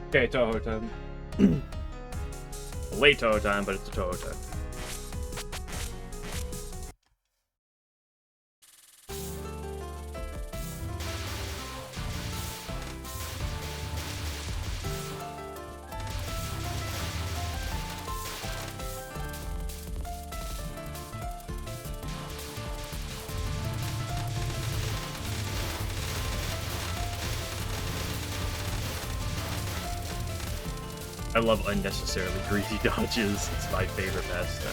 Okay, Touhou time. Late Touhou time, but it's a Touhou time. I love unnecessarily greedy dodges. It's my favorite pastime.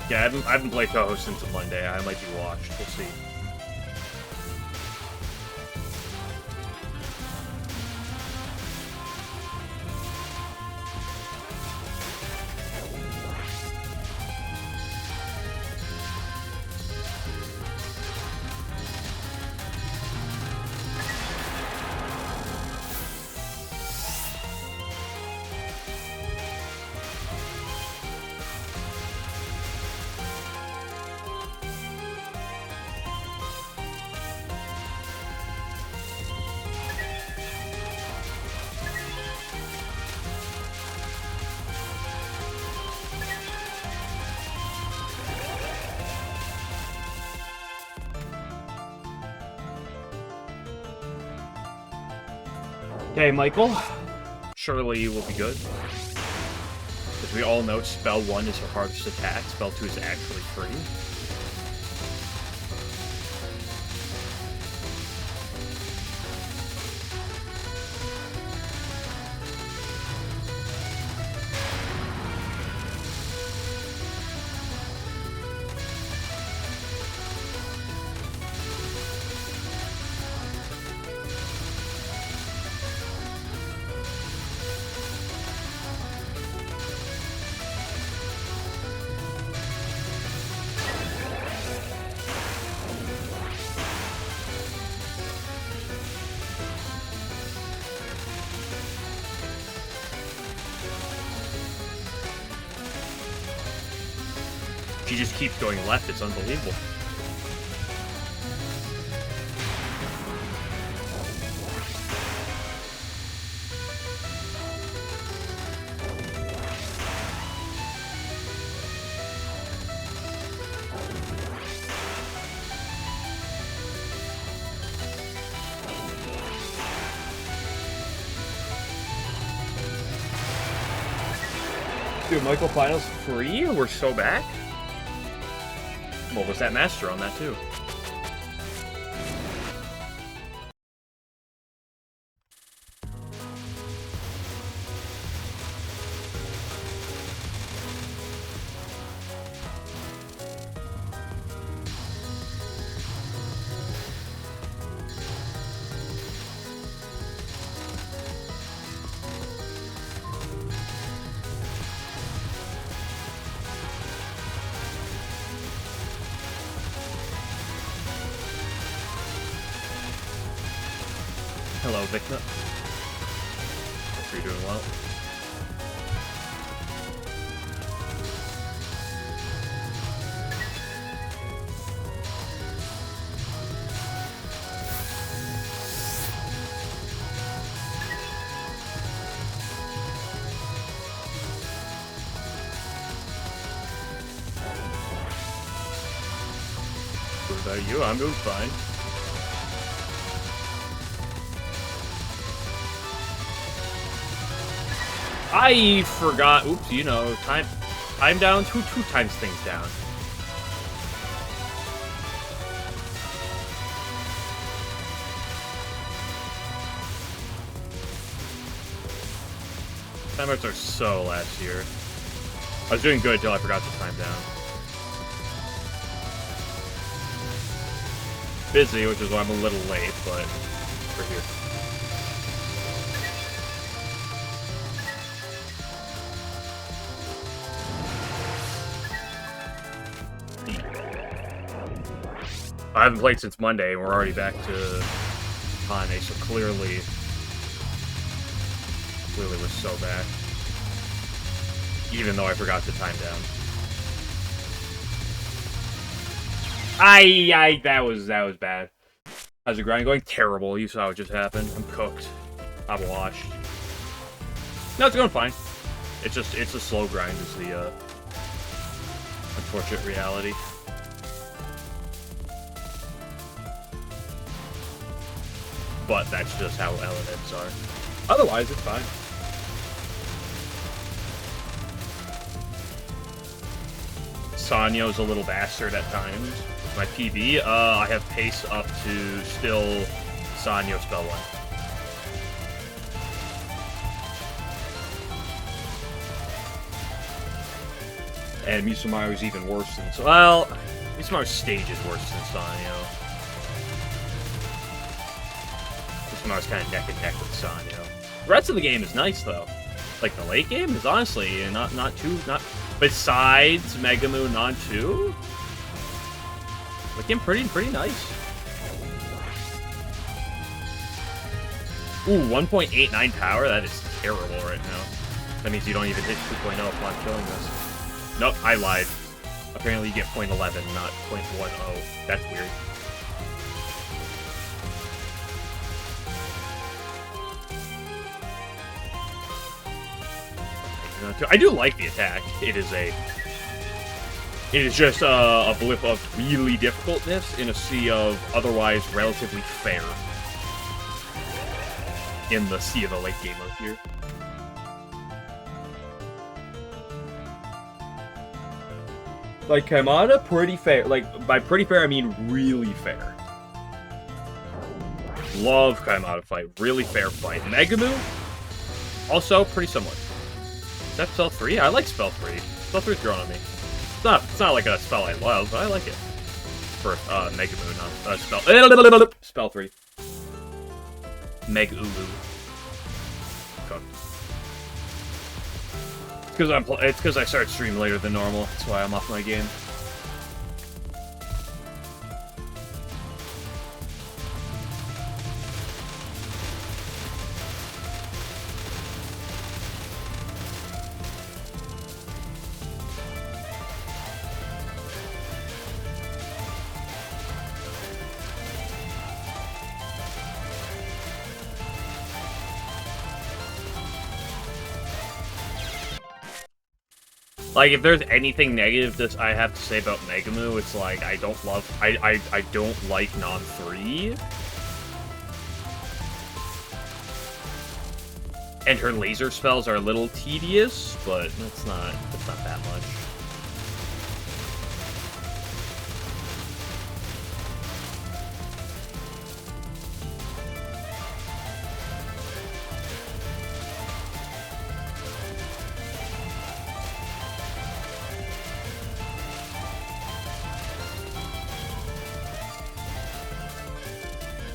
Yeah, I haven't played Touhou since Monday. I might be watched. We'll see. Okay, Michael. Surely you will be good. As we all know, Spell 1 is her hardest attack. Spell 2 is actually free. She just keeps going left. It's unbelievable. Dude, Michael Finals free? We're so back? Well, was that master on that too? Hello, Victor. Hope you're doing well. What about you? I'm doing fine. I forgot. Oops, you know, time down. Two times things down. Timers are so last year. I was doing good until I forgot to time down. Busy, which is why I'm a little late, but we're here. I haven't played since Monday, and we're already back to Hane, so clearly we're so back. Even though I forgot to time down. That was bad. How's the grind going? Terrible. You saw what just happened. I'm cooked. I'm washed. No, it's going fine. It's a slow grind is the unfortunate reality. But that's just how LNNs are. Otherwise, it's fine. Sanyo's a little bastard at times. My PB, I have pace up to still Sanyo spell 1. And Misumaru's even worse than... Well, Misumaru's stage is worse than Sanyo. Misumaru's kind of neck and neck with Sanyo. The rest of the game is nice, though. Like, the late game is honestly not too... Besides Mega Moon on 2, looking pretty nice. Ooh, 1.89 power? That is terrible right now. That means you don't even hit 2.0 upon killing this. Nope, I lied. Apparently you get 0.11, not 0.10. That's weird. I do like the attack. It is just a blip of really difficultness in a sea of otherwise relatively fair. In the sea of the late game up here. Like, Kaimada, pretty fair. Like, by pretty fair, I mean really fair. Love Kaimada fight. Really fair fight. Megamoo, also pretty similar. Is that spell 3? I like spell 3. Spell 3's growing on me. It's not like a spell I love, but I like it. For Megamoo, not spell. Spell 3. Meg-Ulu. It's because I start stream later than normal. That's why I'm off my game. Like, if there's anything negative that I have to say about Megamoo, it's like, I don't like Non 3. And her laser spells are a little tedious, but that's not that much.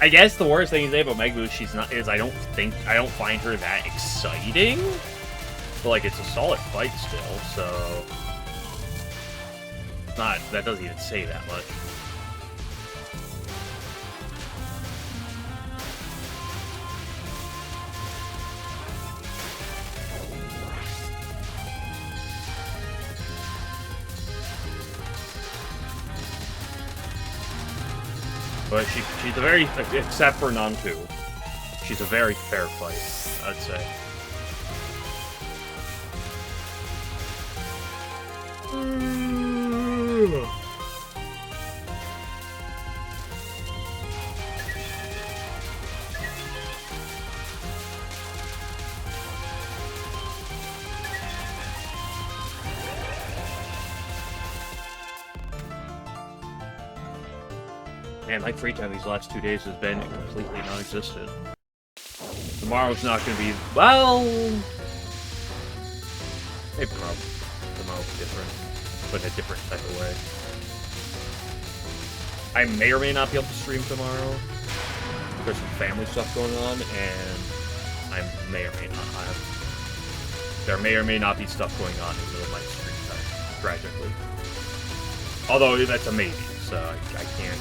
I guess the worst thing to say about Megamoo is I don't find her that exciting. But like, it's a solid fight still, so that doesn't even say that much. But she's a very, except for Non 2, she's a very fair fight, I'd say. Man, my free time these last 2 days has been completely non-existent. Tomorrow's not going to be, well... Maybe tomorrow's different, but in a different type of way. I may or may not be able to stream tomorrow. There's some family stuff going on, and I may or may not have... There may or may not be stuff going on in the middle of my stream time, tragically. Although, that's a maybe, so I can't...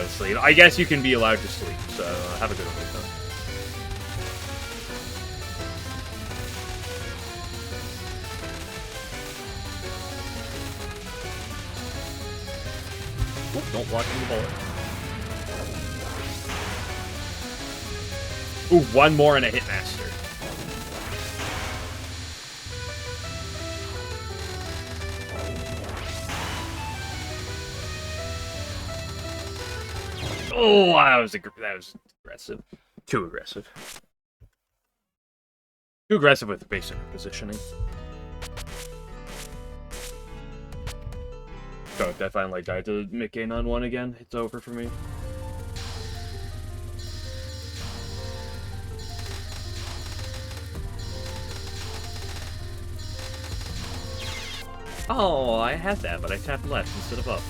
to sleep. I guess you can be allowed to sleep, so have a good one. Don't walk in the bullet. Ooh, one more and a Hitmaster. Oh, that was aggressive. Too aggressive. Too aggressive with basic positioning. So if I finally died to Mickey on 1 again, it's over for me. Oh, I had that, but I tapped left instead of up.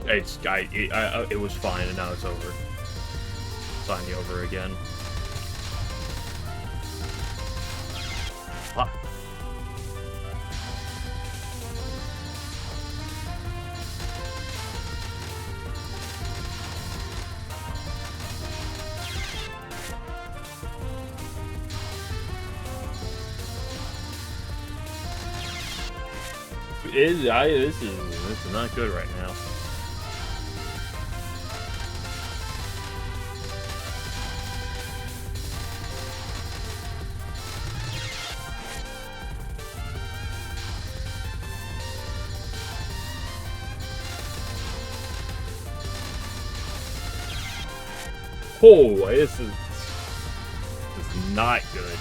It was fine, and now it's over. Sign you over again. Ah. This is not good right now. Oh, this is not good.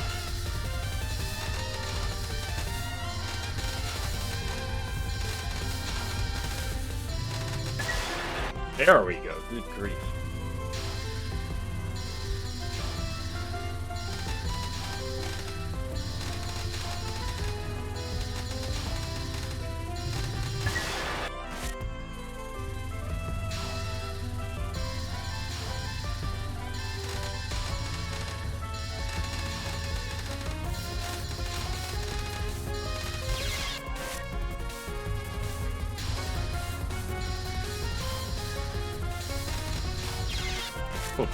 There we go. Good grief. Oh.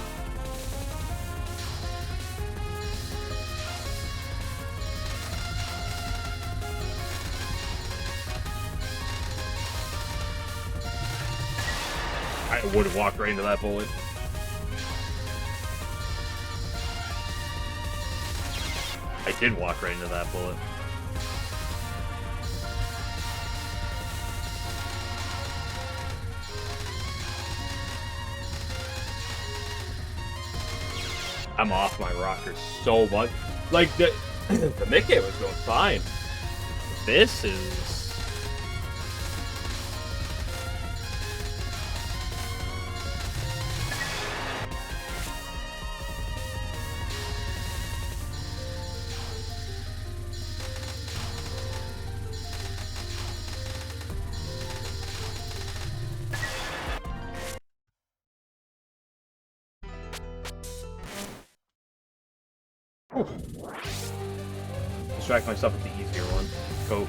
I would have walked right into that bullet. I did walk right into that bullet. I'm off my rocker so much. Like, the Mickey was going fine. This is... Distract myself with the easier one. Coat.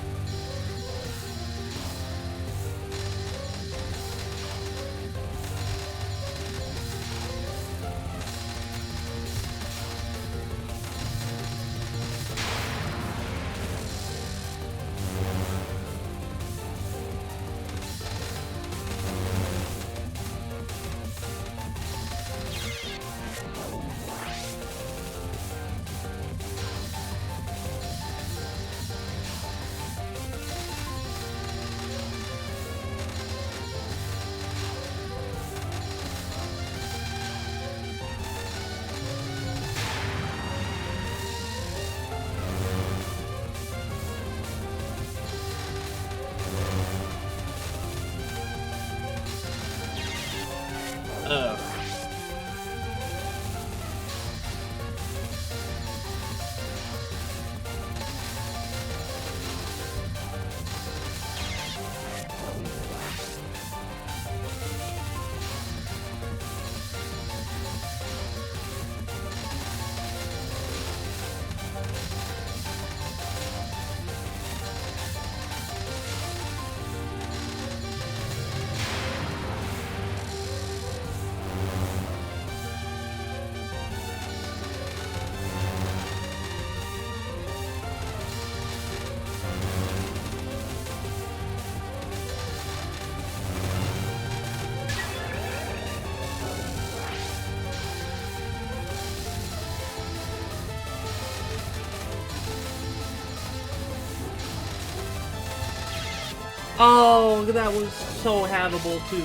Oh, that was so havable, too.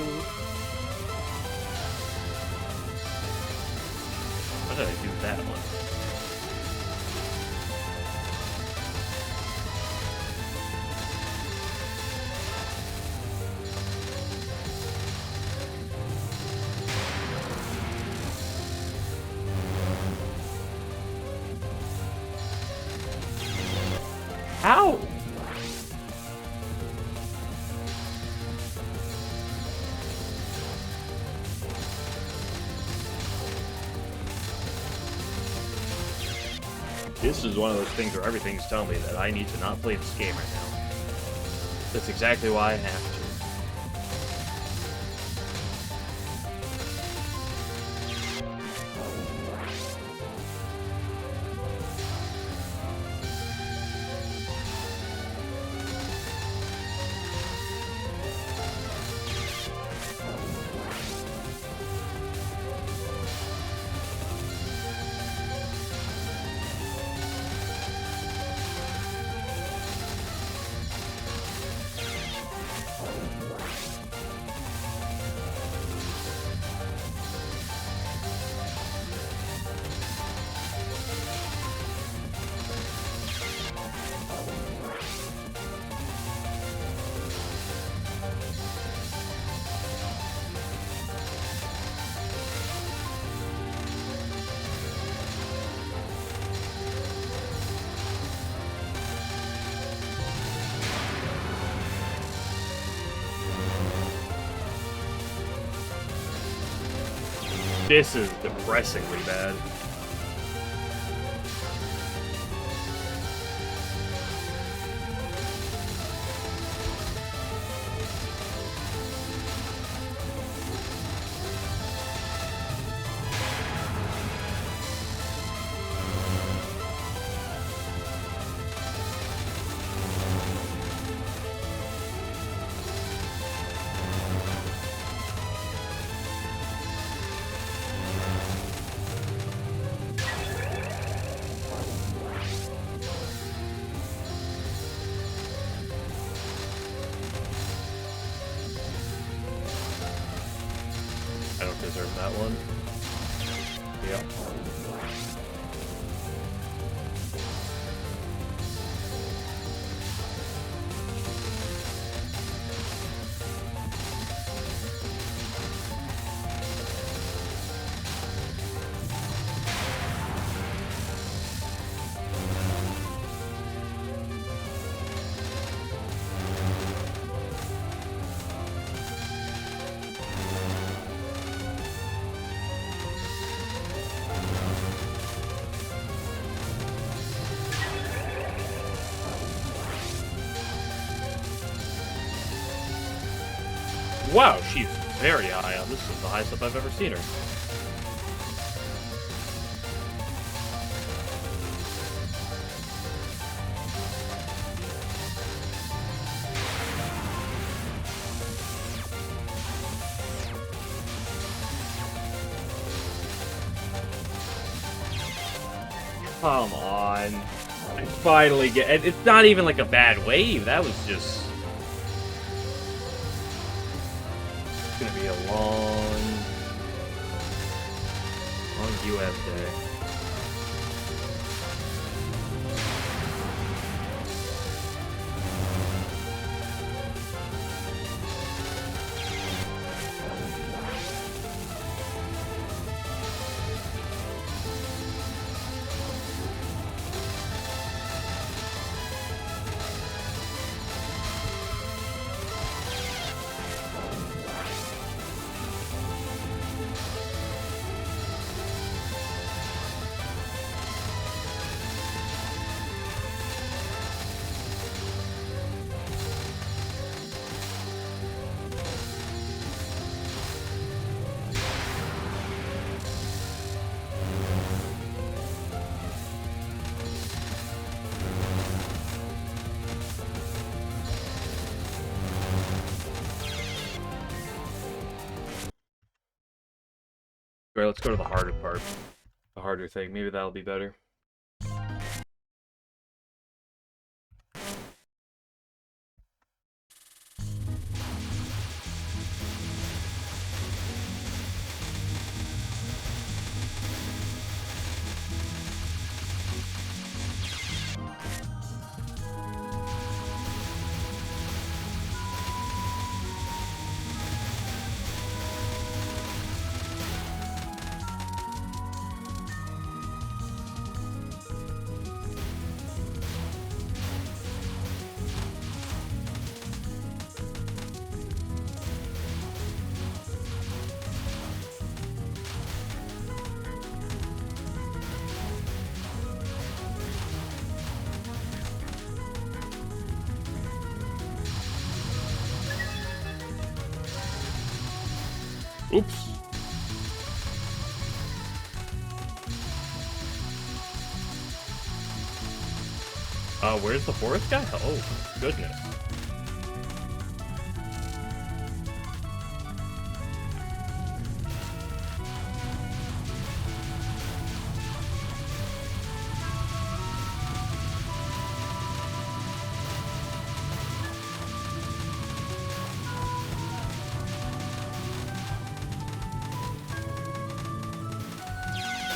What did I do with that one? How? This is one of those things where everything's telling me that I need to not play this game right now. That's exactly why I have to. This is depressingly bad. I don't deserve that one. Yeah. Wow, she's very high on this. Is the highest up I've ever seen her. Come on. I finally get it. It's not even like a bad wave. That was just... It's gonna be a long UF day. Alright, let's go to the harder part. The harder thing. Maybe that'll be better. Oops. Where's the fourth guy? Oh, goodness.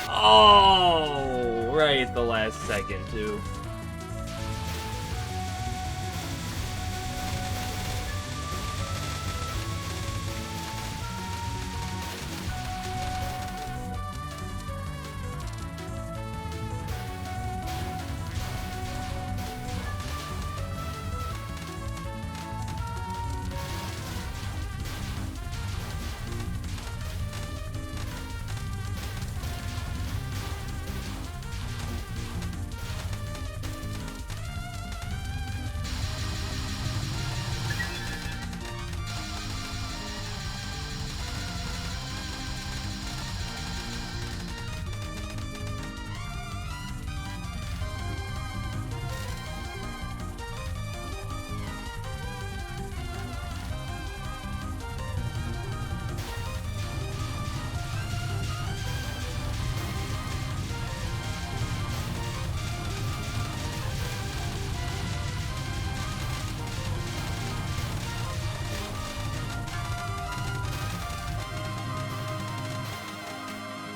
Oh, right at the last second, too.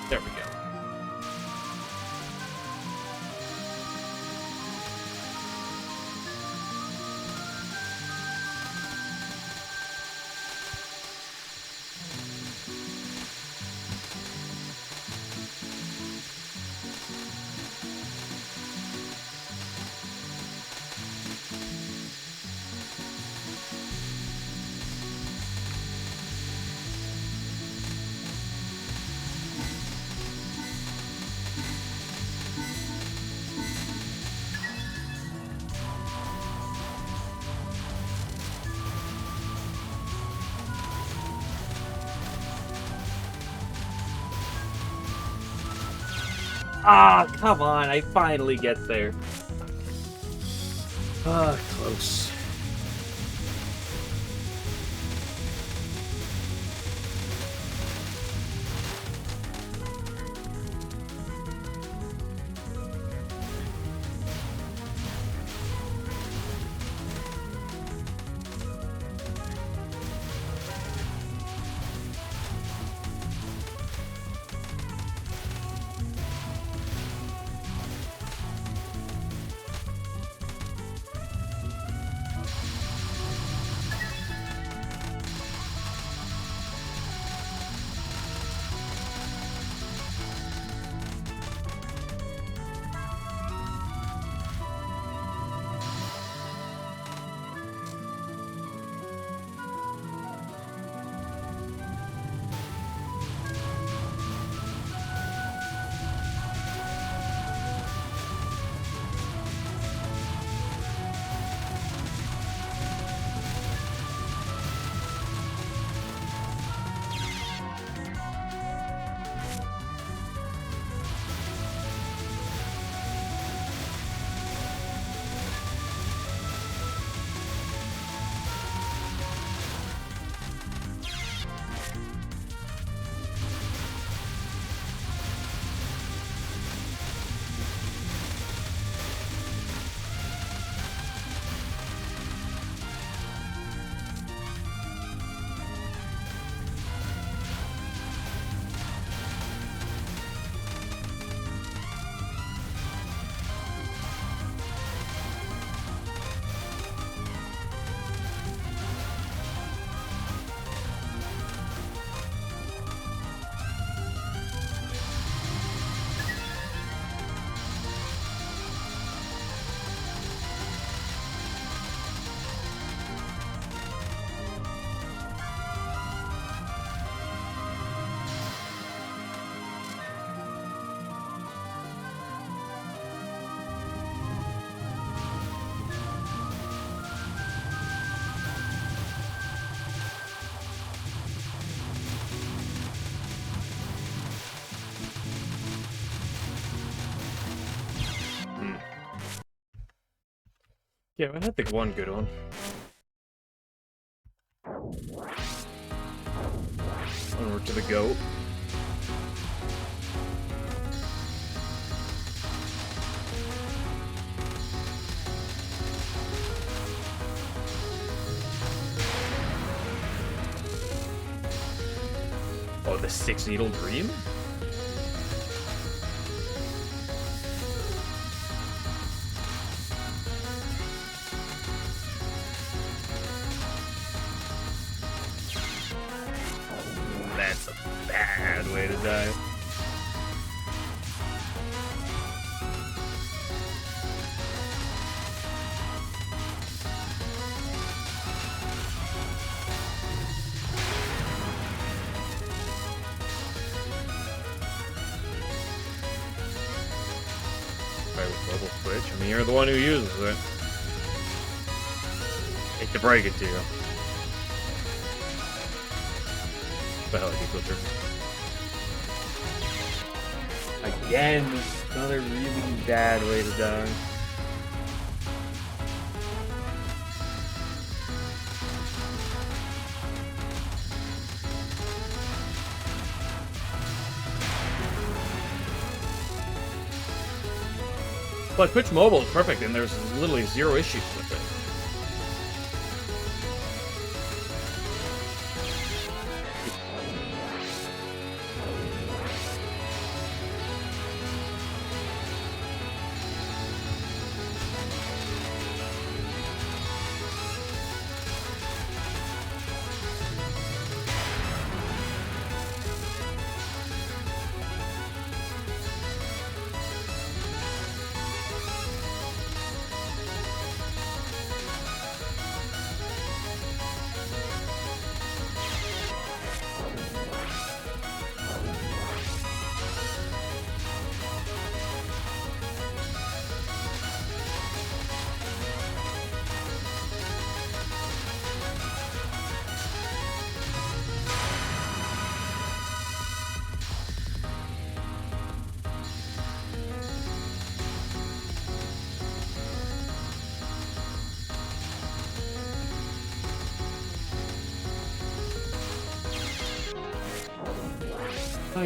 There we go. Ah, come on, I finally get there. Ah, close. Yeah, I had the one good one. Onward to the goat. Oh, the Six Needle Dream? That's a bad way to die. With Global Switch. I mean, you're the one who uses it. Hate to break it to you. But hell, you go through. Again, another really bad way to die. But Twitch Mobile is perfect, and there's literally zero issues with it.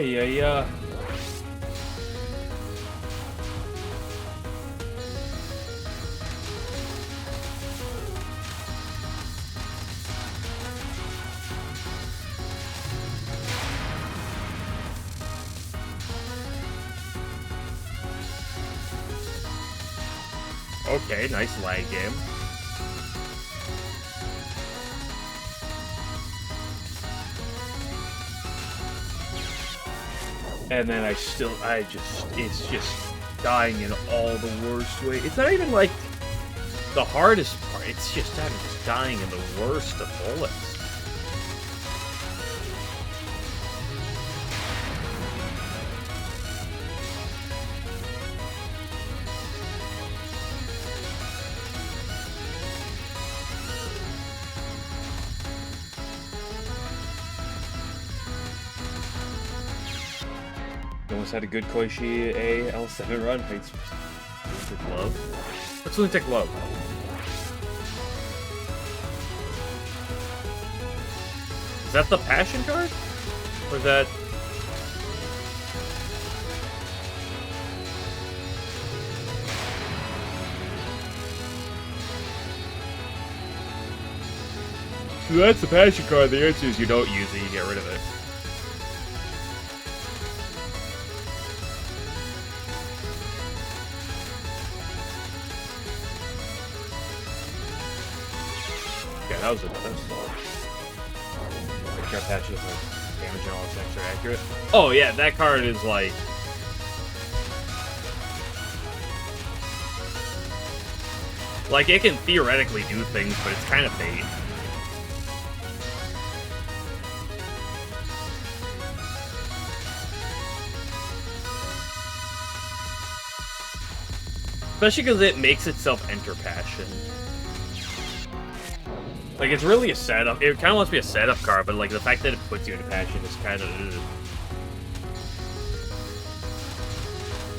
Yeah. Okay, nice lag game. And then it's just dying in all the worst way. It's not even like the hardest part, it's just dying in the worst of bullets. Almost had a good Koishi A L7 run. Thanks for Glove. What's Lunatic Glove? Is that the passion card? Or is that... If that's the passion card, the answer is you don't use it, you get rid of it. That was a Our patches like damage and all this extra accurate. Oh yeah, that card is like it can theoretically do things, but it's kind of bait. Especially because it makes itself enter passion. Like, it's really a setup. It kind of wants to be a setup card, but, like, the fact that it puts you into passion is kind of...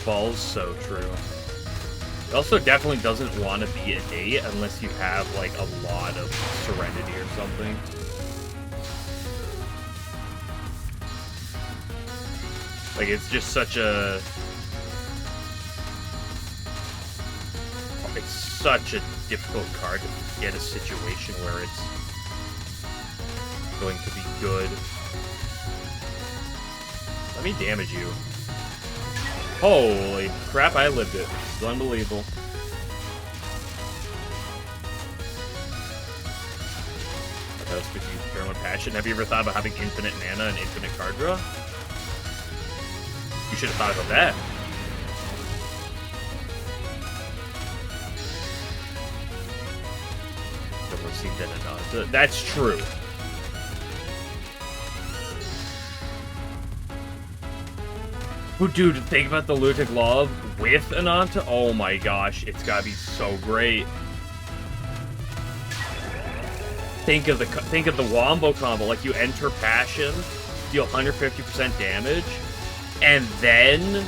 Falls so true. It also definitely doesn't want to be a date unless you have, like, a lot of Serenity or something. Like, it's just such a... It's such a difficult card to get a situation where it's going to be good. Let me damage you. Holy crap, I lived it. It's unbelievable. What else could you turn on passion? Have you ever thought about having infinite mana and infinite card draw? You should have thought about that. Someone seemed in a nod. That's true. Oh, dude, think about the Lutic Love with Ananta. Oh my gosh, it's gotta be so great. Think of the Wombo combo. Like, you enter Passion, deal 150% damage, and then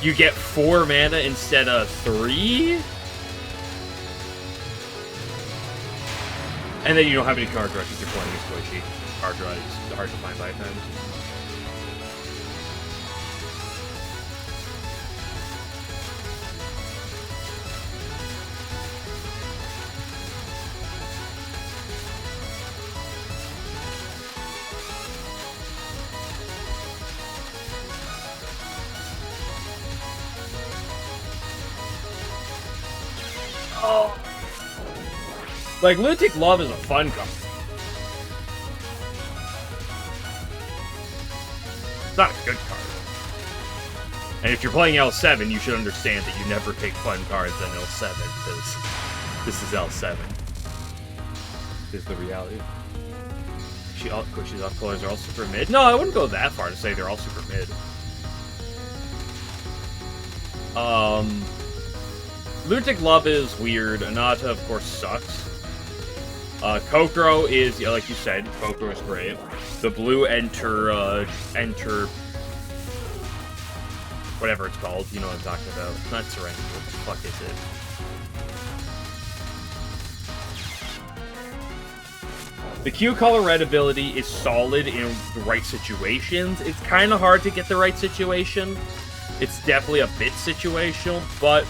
you get 4 mana instead of 3? And then you don't have any card draw because you're playing as Squishy. Card draw is hard to find by times. Oh. Like, Lutic Love is a fun card. It's not a good card. And if you're playing L7, you should understand that you never take fun cards on L7, because this is L7. Is the reality. She's off colors are all super mid. No, I wouldn't go that far to say they're all super mid. Lutic Love is weird. Anata, of course, sucks. Kokoro is, yeah, like you said, Kokoro is great. The blue enter, whatever it's called, you know what I'm talking about. It's not Serenity, what the fuck is it? The Q Color Red ability is solid in the right situations. It's kind of hard to get the right situation. It's definitely a bit situational, but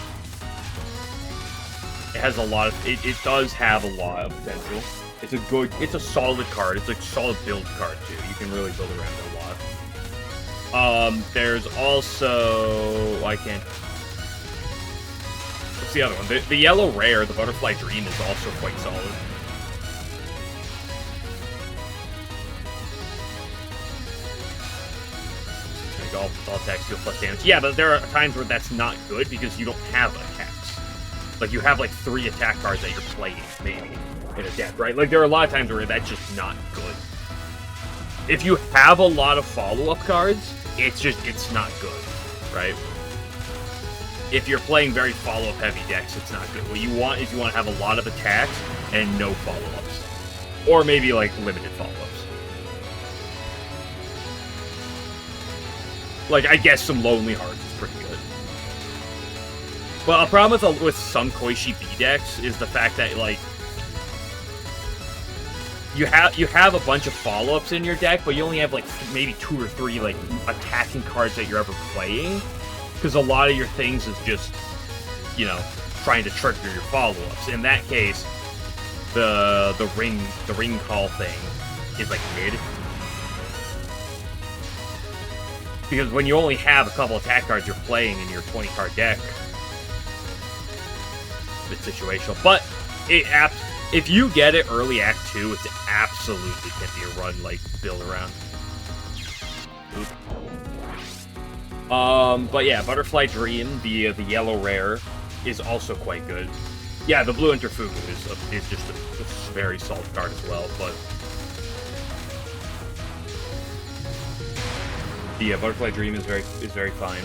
it has a lot of, it does have a lot of potential. It's a solid card. It's a solid build card, too. You can really build around it a lot. There's also, what's the other one? The yellow rare, the Butterfly Dream, is also quite solid. All attacks deal plus damage. Yeah, but there are times where that's not good because you don't have attacks. Like, you have, like, 3 attack cards that you're playing, maybe, in a deck, right? Like, there are a lot of times where that's just not good. If you have a lot of follow-up cards, it's not good, right? If you're playing very follow-up heavy decks, it's not good. What you want is you want to have a lot of attacks and no follow-ups. Or maybe, like, limited follow-ups. Like, I guess some Lonely Hearts is pretty good. Well, a problem with some Koishi B decks is the fact that, like, you have a bunch of follow-ups in your deck, but you only have, like, maybe 2 or 3, like, attacking cards that you're ever playing. Because a lot of your things is just, you know, trying to trigger your follow-ups. In that case, the ring call thing is, like, mid. Because when you only have a couple attack cards you're playing in your 20-card deck, it's situational. But if you get it early Act 2, it absolutely can be a run, like, build around. But yeah, Butterfly Dream, the yellow rare, is also quite good. Yeah, the blue Interfugu is just a very solid card as well, but the Butterfly Dream is very fine.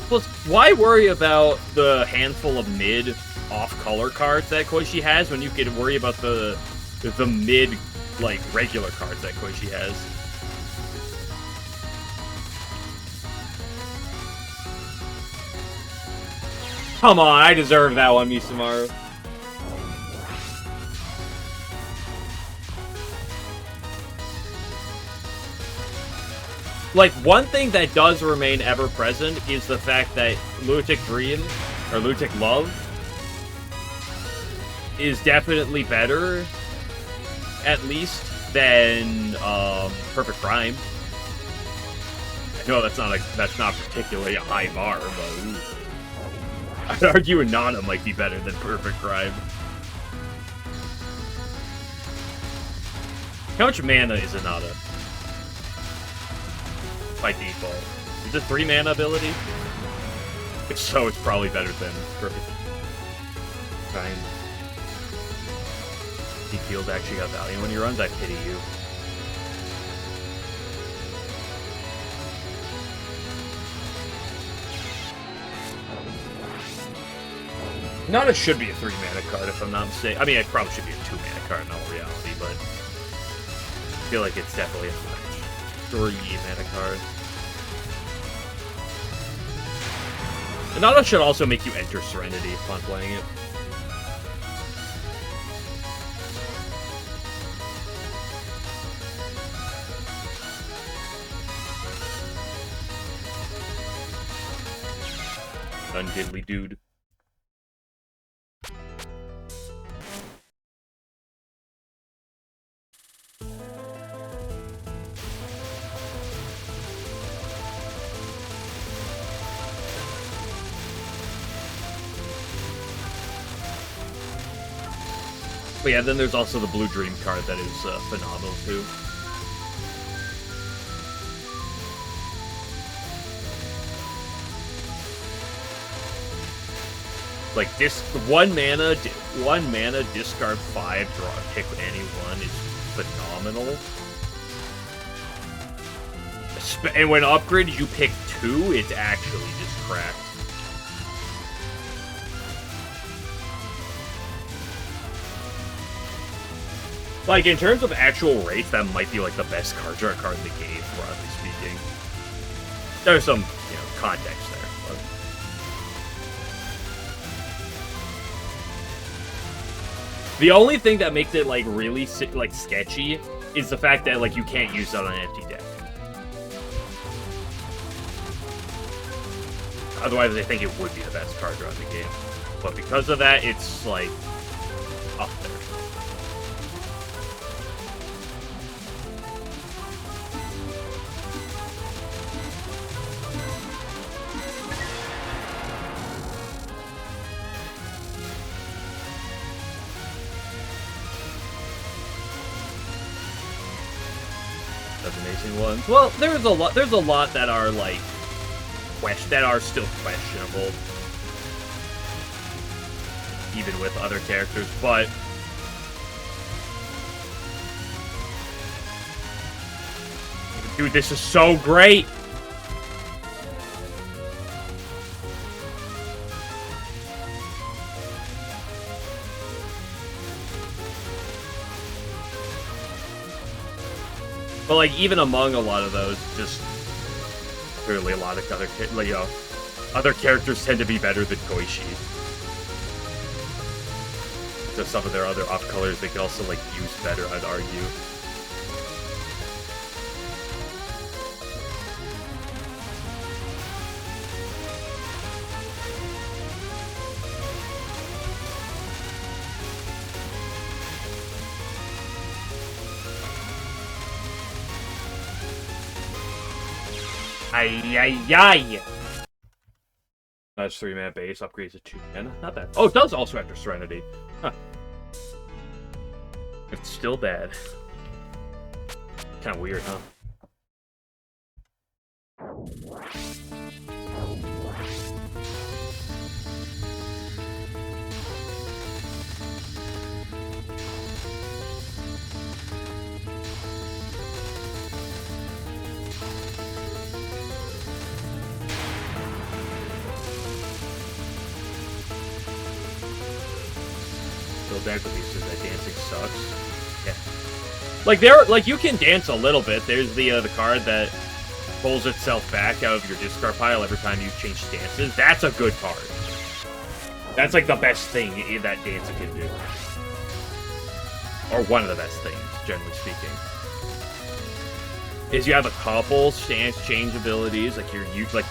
Plus, why worry about the handful of mid off-color cards that Koishi has when you can worry about the mid, like, regular cards that Koishi has? Come on, I deserve that one, Misumaru. Like, one thing that does remain ever present is the fact that Lunatic Dream, or Lunatic Love, is definitely better, at least, than Perfect Crime. I know that's not particularly a high bar, but ooh. I'd argue Nana might be better than Perfect Crime. How much mana is Nana? By default. Is it 3 mana ability? If so, it's probably better than Perfect Crime. Field actually got value when he runs, I pity you. Nana should be a 3 mana card if I'm not mistaken. I mean, it probably should be a 2 mana card in all reality, but I feel like it's definitely a 3 mana card. And Nana should also make you enter Serenity upon playing it. Undiddly dude. But yeah, then there's also the Blue Dream card that is phenomenal too. Like this, one mana, discard 5, draw, pick anyone is phenomenal. And when upgraded, you pick 2, it's actually just cracked. Like, in terms of actual rates, that might be, like, the best card draw card in the game, broadly speaking. There's some, you know, context there. But... the only thing that makes it, like, really, like, sketchy is the fact that, like, you can't use that on an empty deck. Otherwise, I think it would be the best card draw in the game. But because of that, it's, like, up there. Amazing ones. Well, there's a lot that are like that are still questionable, even with other characters. But dude, this is so great. But like, even among a lot of those, just clearly a lot of other, like, you know, other characters tend to be better than Koishi. So some of their other off colors they can also like use better, I'd argue. Ay. That's 3 mana base, upgrades to 2 mana. Not bad. Oh, it does also after Serenity. Huh. It's still bad. Kinda weird, huh? Back with these, that dancing sucks. Yeah. Like you can dance a little bit. There's the card that pulls itself back out of your discard pile every time you change stances. That's a good card. That's like the best thing that dancer can do. Or one of the best things, generally speaking. Is you have a couple stance change abilities, like you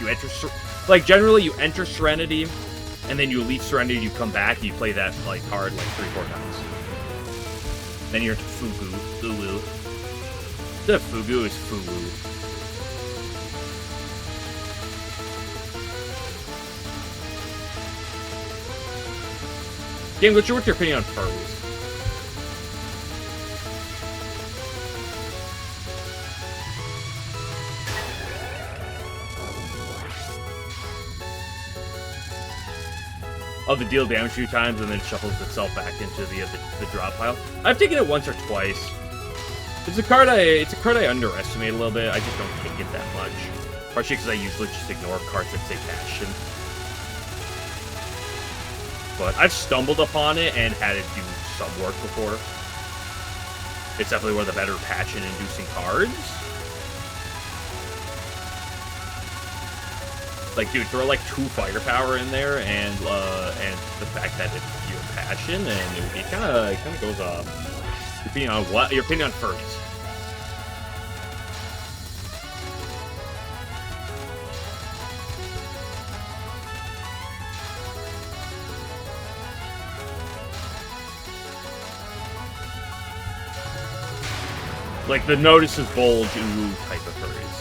enter, like generally you enter Serenity, and then you leave Serenity, you come back, and you play that like card like 3-4 times. Then you're into Fugu. The Fugu is Fugu. Game, what's your opinion on furries? Of the deal damage a few times and then it shuffles itself back into the drop pile. I've taken it once or twice. It's a card I underestimate a little bit. I just don't take it that much. Partially because I usually just ignore cards that say Passion. But I've stumbled upon it and had it do some work before. It's definitely one of the better passion-inducing cards. Like, dude, throw like 2 firepower in there, and the fact that it's your passion, and it kind of goes off. Your opinion on what? Your opinion on furries? Like the notices bulge ooh type of furries,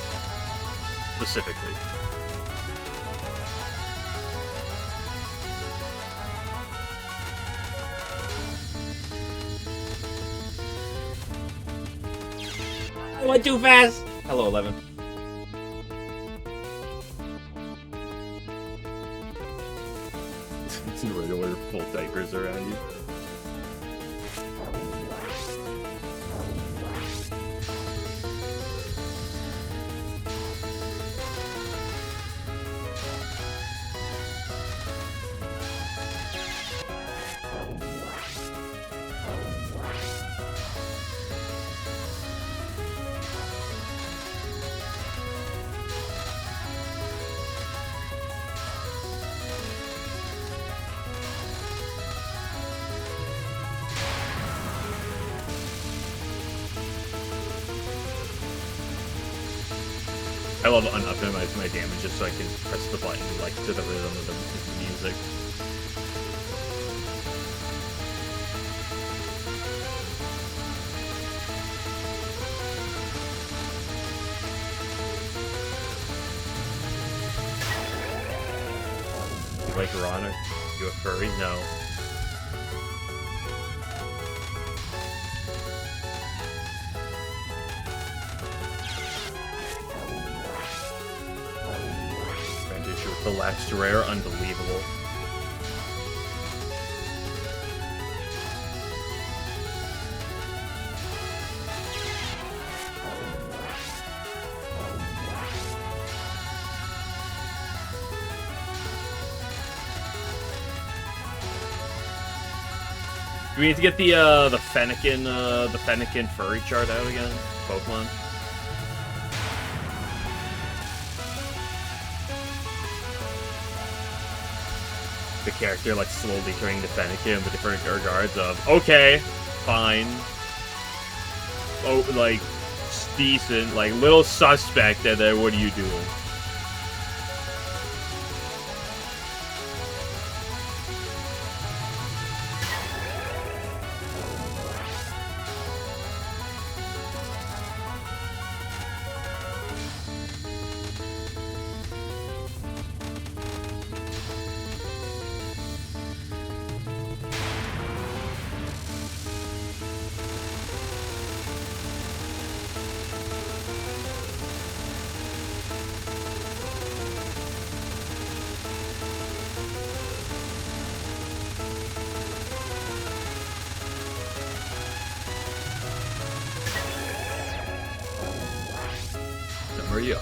specifically. I went too fast! Hello, 11. It's regular full diapers around you. I love unoptimizing my damage just so I can press the button like to the rhythm of the music. You like Rana? You a furry? No. The last rare, unbelievable. Do we need to get the Fennekin furry chart out again? Pokemon? The character like slowly turning to Fennekin with different regards of okay, fine. Oh, like decent, like little suspect, and then what are you doing?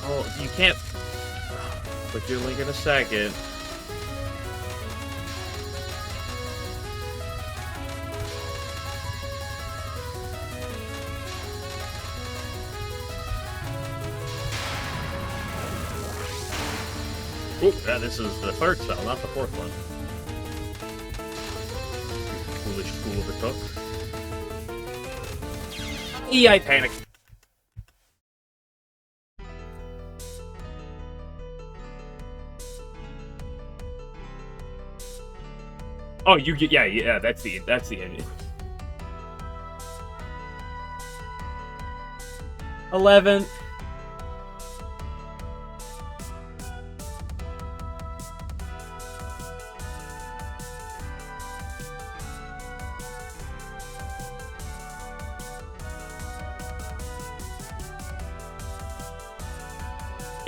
Oh, you can't put your link in a second. Oop, yeah, this is the third spell, not the fourth one. foolish fool of a cook. I panicked. Oh, you get yeah. That's the end. 11th.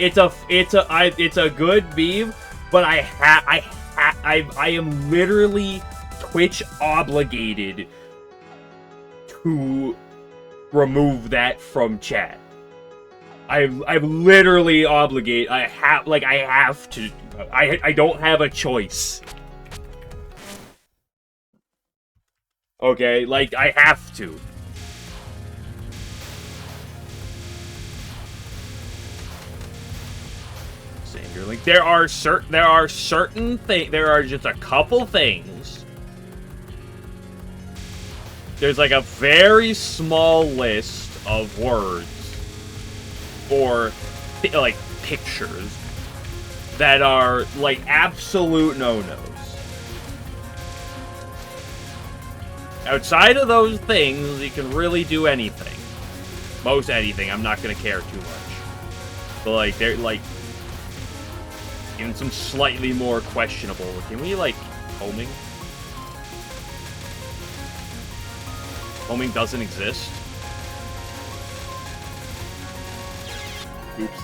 It's a good meme, but I am literally Twitch obligated to remove that from chat. I'm literally obligated. I have to. I don't have a choice. Okay, like I have to. Like there are certain things. There are just a couple things. There's like a very small list of words or like pictures that are like absolute no-nos. Outside of those things, you can really do anything. Most anything. I'm not gonna care too much. But like they're like. Even some slightly more questionable. Can we, like, homing? Homing doesn't exist. Oops.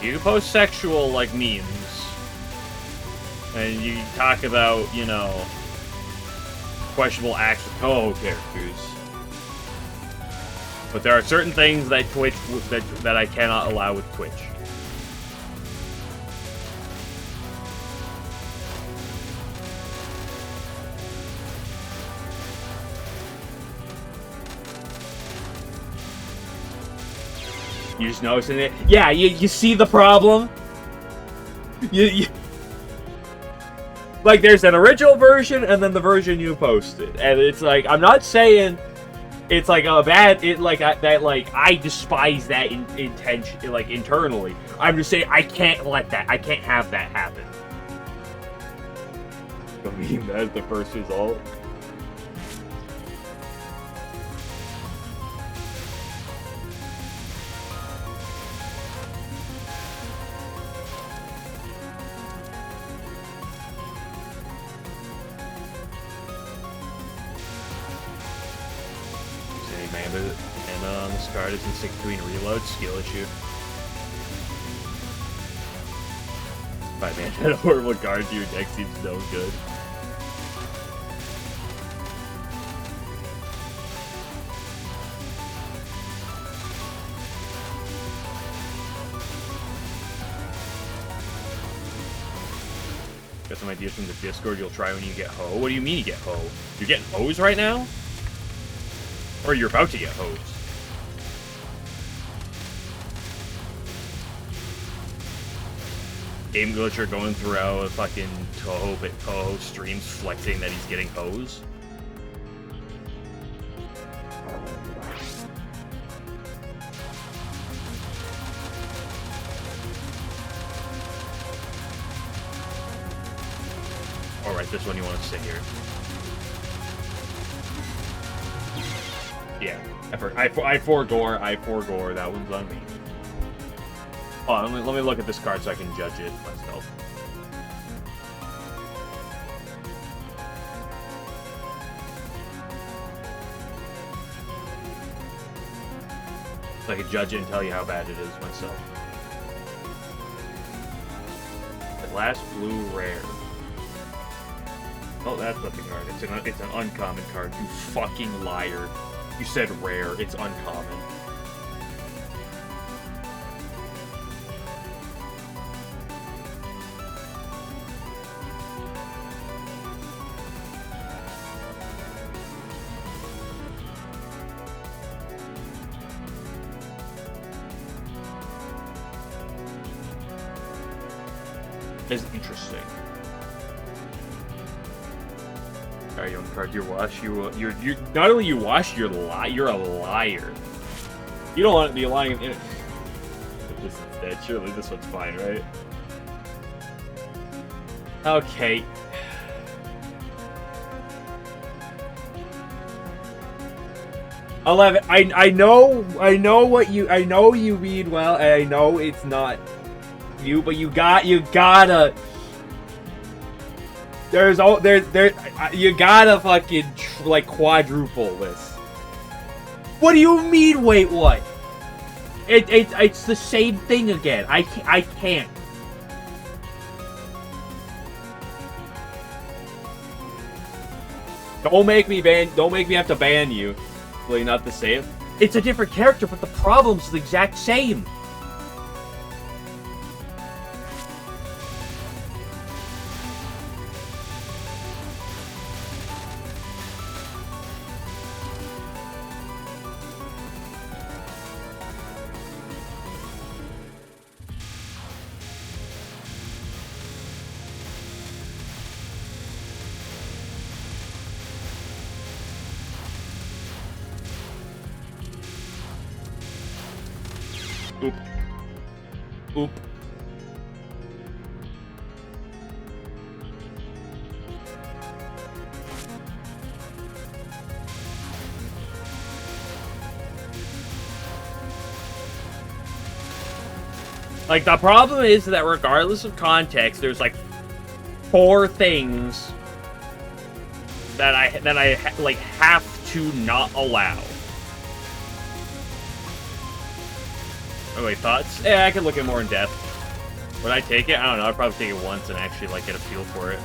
You post sexual, like, memes. And you talk about, you know, questionable acts with Touhou characters. But there are certain things that Twitch that I cannot allow with Twitch. You just noticing it? Yeah, you see the problem? You like, there's an original version and then the version you posted. And it's like, I'm not saying it's like a bad, I despise that intention, like, internally. I'm just saying I can't let that, I can't have that happen. I mean, that's the first result. Mana on this card isn't sync between reload, skill issue. 5 mana and a horrible card to your deck seems no good. Got some ideas from the Discord you'll try when you get Ho. What do you mean you get Ho? You're getting Hoes right now? Or you're about to get hosed. Game Glitcher going throughout a fucking Touhou streams flexing that he's getting hosed. Alright, this one you want to sit here. Yeah, I forgore that one's on me. Oh, let me look at this card so I can judge it myself. So I can judge it and tell you how bad it is myself. The last blue rare. Oh, that's not the card. It's an uncommon card. You fucking liar. You said rare. It's uncommon. is interesting. Alright, you want the card your wash? You're not only you wash, you're a liar. You don't want to be lying in it. Surely this one's fine, right? Okay. I know you read well, and I know it's not you, but you gotta. You gotta fucking like quadruple this. What do you mean? Wait, what? It's the same thing again. I can't. Don't make me have to ban you. Really not the same. It's a different character, but the problem's the exact same. Oop. Oop. Like, the problem is that regardless of context, there's like 4 things that I like have to not allow. Oh wait, thoughts? Yeah, I could look at more in depth. Would I take it? I don't know. I'd probably take it once and actually like get a feel for it.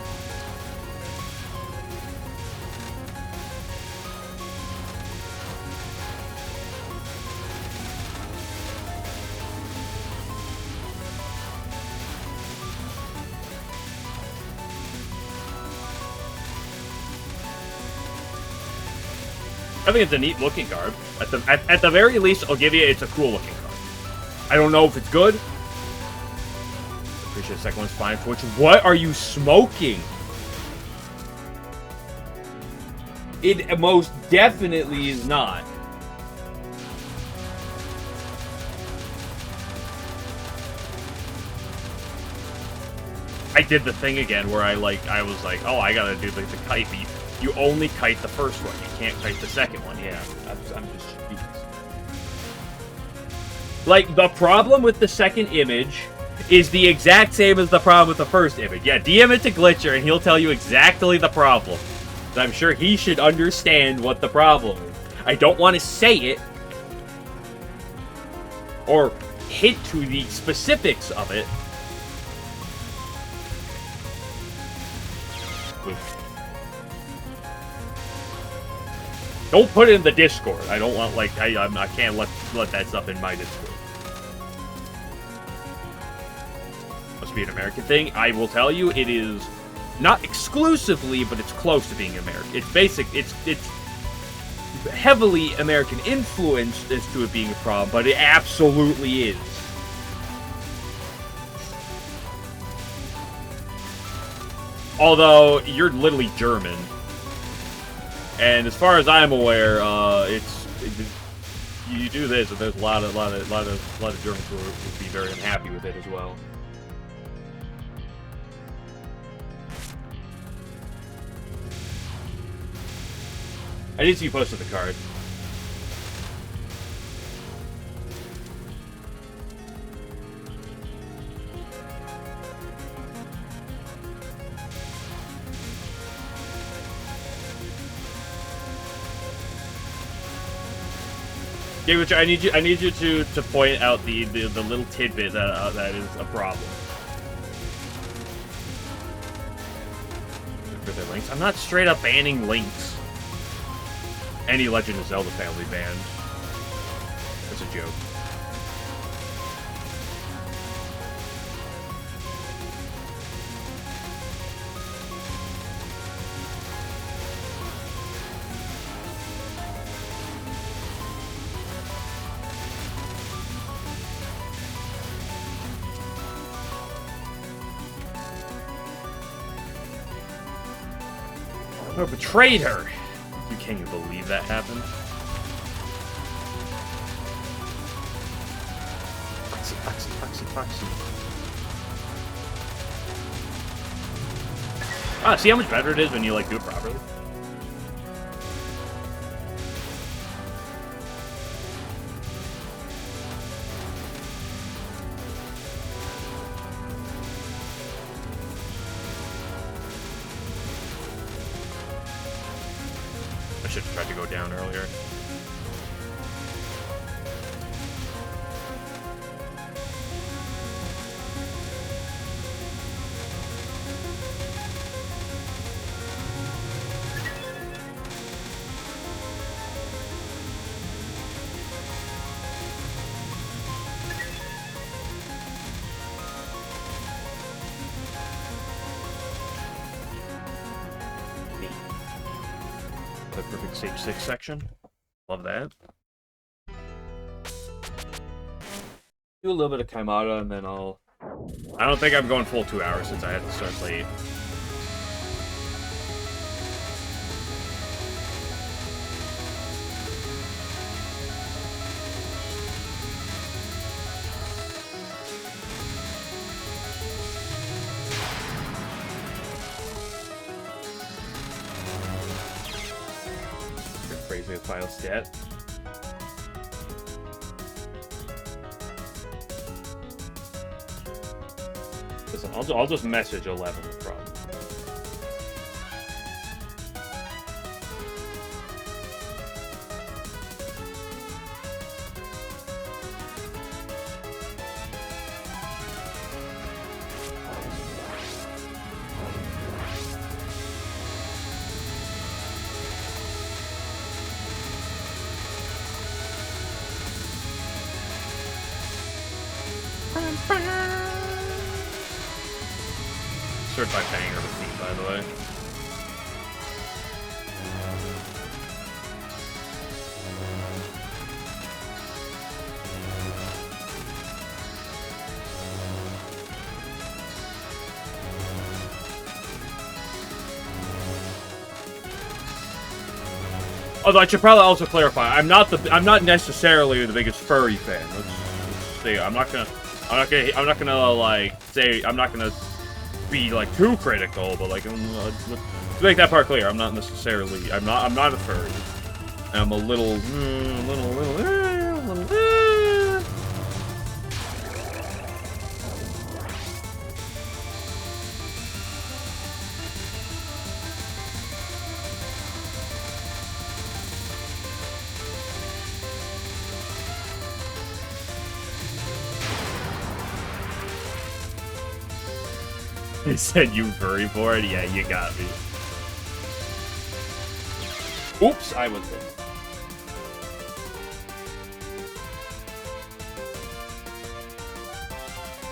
I think it's a neat looking card. At the very least, I'll give you it's a cool looking card. I don't know if it's good. Appreciate the second one's fine. For which, what are you smoking? It most definitely is not. I did the thing again where I was like, oh, I gotta do the kite beat. You only kite the first one. You can't kite the second one. Yeah, I'm just cheating. Like, the problem with the second image is the exact same as the problem with the first image. Yeah, DM it to Glitcher, and he'll tell you exactly the problem. I'm sure he should understand what the problem is. I don't want to say it, or hint to the specifics of it. Don't put it in the Discord. I don't want, like, I can't let that stuff in my Discord. Must be an American thing. I will tell you, it is not exclusively, but it's close to being American. It's heavily American influenced as to it being a problem, but it absolutely is. Although, you're literally German. And as far as I'm aware, you do this, and there's a lot of Germans who would be very unhappy with it as well. I did see you posted the card. Yeah, which I need you to point out the little tidbit that is a problem. For the links, I'm not straight up banning links. Any Legend of Zelda family banned. That's a joke. I betrayed her. Can you believe that happened? Foxy. Ah, see how much better it is when you, like, do it properly? I should have tried to go down earlier. The perfect stage 6 section. Love that. Do a little bit of Kaimata and then I'll... I don't think I'm going full 2 hours since I had to start late. Crazy with final stat. Listen, I'll just message 11 from. Certified banger with me, by the way. Although I should probably also clarify, I'm not necessarily the biggest furry fan. Let's see. I'm not gonna like say I'm not gonna be like too critical, but like to make that part clear, I'm not a furry. I'm a little. He said you furry board? Yeah, you got me. Oops, I was there.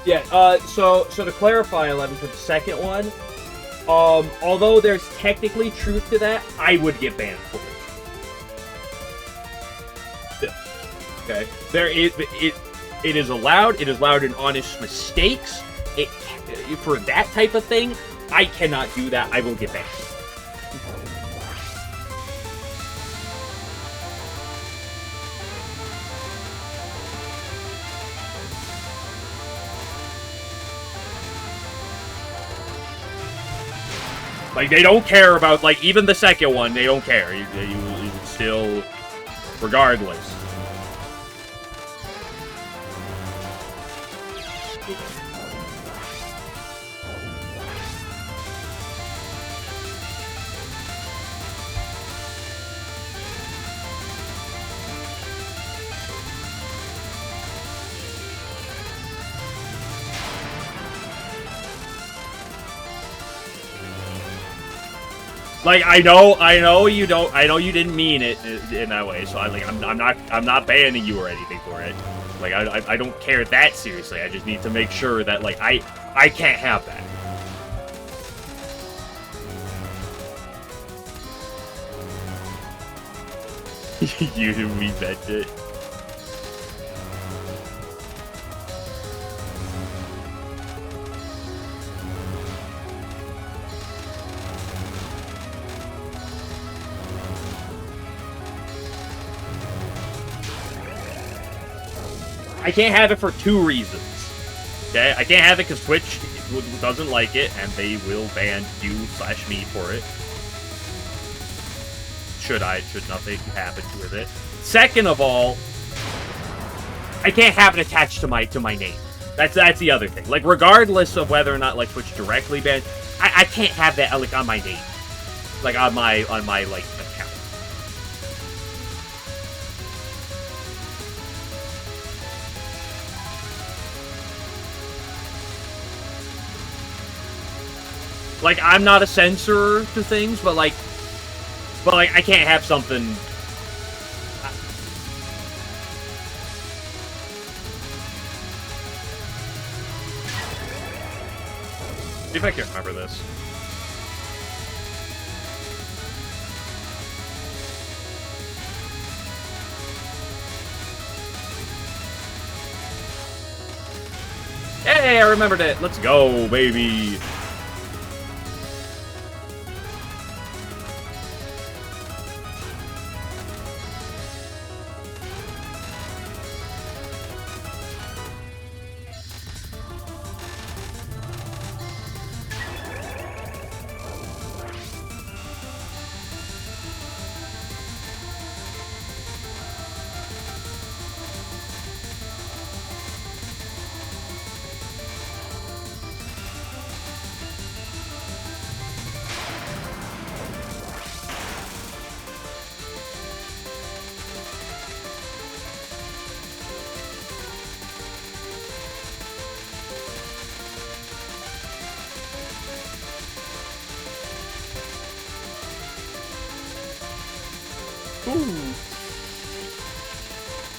Yeah, so to clarify, 11, for the second one, although there's technically truth to that, I would get banned for it. Okay? It is allowed in honest mistakes. For that type of thing, I cannot do that. I will get banned. Like, they don't care about, like, even the second one, they don't care. You still, regardless. Like, I know you didn't mean it in that way, so I'm not banning you or anything for it. Like, I don't care that seriously. I just need to make sure that, like, I can't have that. We bet it. I can't have it for 2 reasons. Okay, I can't have it because Twitch doesn't like it, and they will ban you/me for it. Should nothing happen with it. Second of all, I can't have it attached to my name. That's the other thing. Like, regardless of whether or not like Twitch directly bans, I can't have that like on my name, like on my like account. Like, I'm not a censor to things, but like I can't have something. See if I can remember this. Hey, I remembered it. Let's go, baby.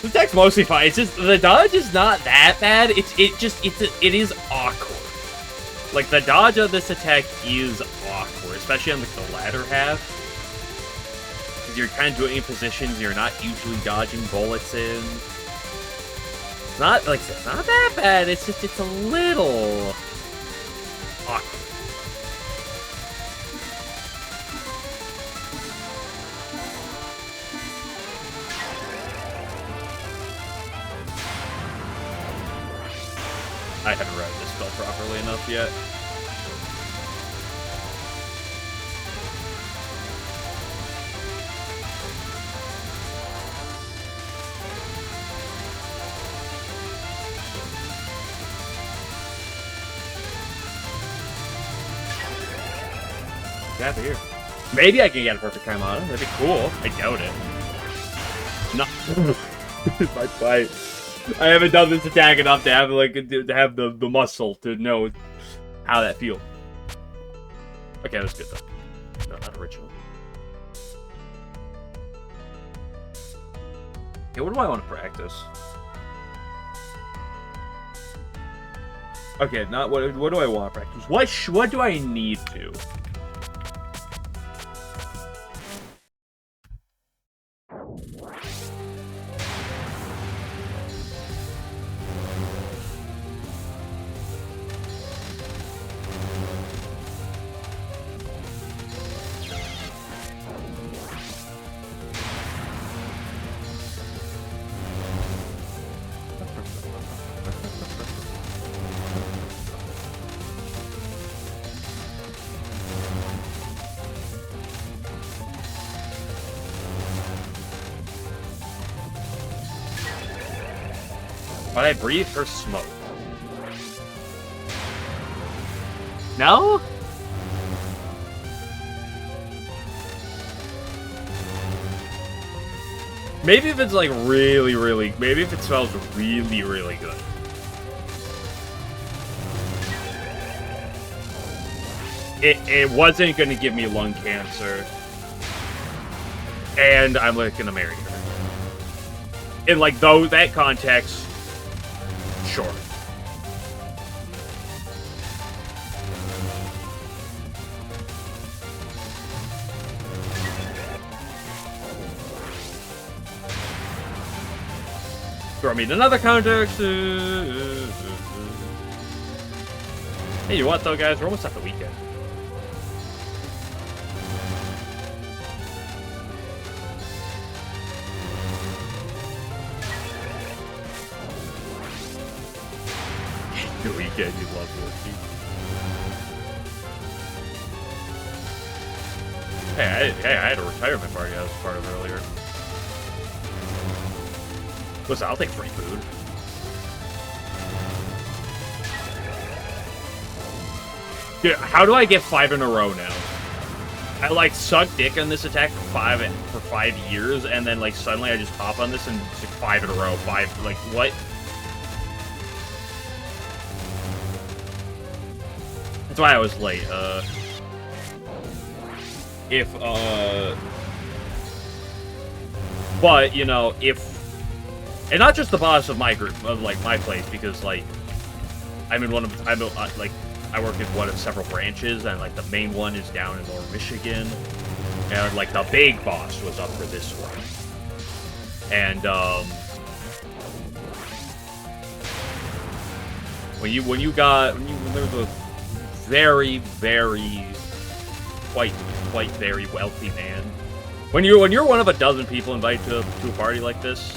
The deck's mostly fine. It's just the dodge is not that bad. It is awkward. Like, the dodge of this attack is awkward, especially on like the latter half. Because you're kind of doing it in positions you're not usually dodging bullets in. It's not like it's not that bad. It's just it's a little awkward. I haven't read this spell properly enough yet. Get out of here. Maybe I can get a perfect Kaimana. That'd be cool. I doubt it. No. My fight. I haven't done this attack enough to have like to have the muscle to know how that feels. Okay, that's good though. No, not original. Okay, what do I want to practice? Okay, not what do I want to practice? What do I need to? But I breathe her smoke. No? Maybe if it's like really, maybe if it smells really good. It wasn't gonna give me lung cancer. And I'm like gonna marry her. In like that context, sure. Throw me in another context. Hey, you know what though, guys? We're almost at the weekend. Yeah, you love Yorkie. Hey, I had a retirement party I was part of earlier. Listen, I'll take free food. Dude, how do I get 5 in a row now? I like suck dick on this attack for 5 years, and then like suddenly I just hop on this and it's like 5 in a row. 5, like what? That's why I was late. But you know, and not just the boss of my group, of like my place, because like I'm in one of like I work in one of several branches, and like the main one is down in Lower Michigan, and like the big boss was up for this one, and when there's a very quite very wealthy man. When you're one of a dozen people invited to a party like this,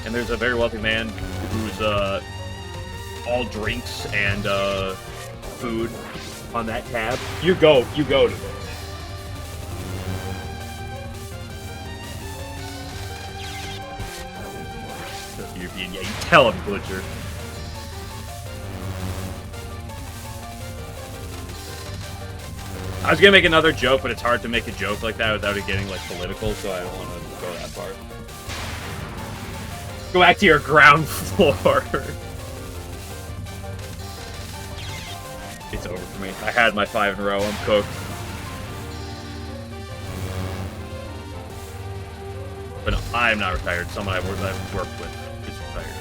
and there's a very wealthy man who's all drinks and food on that tab, you go to this. Yeah, you tell him, Glitcher. I was gonna make another joke, but it's hard to make a joke like that without it getting like political, so I don't want to go that far. Go back to your ground floor. It's over for me. I had my 5 in a row. I'm cooked. But no, I'm not retired. Someone I've worked with is retired.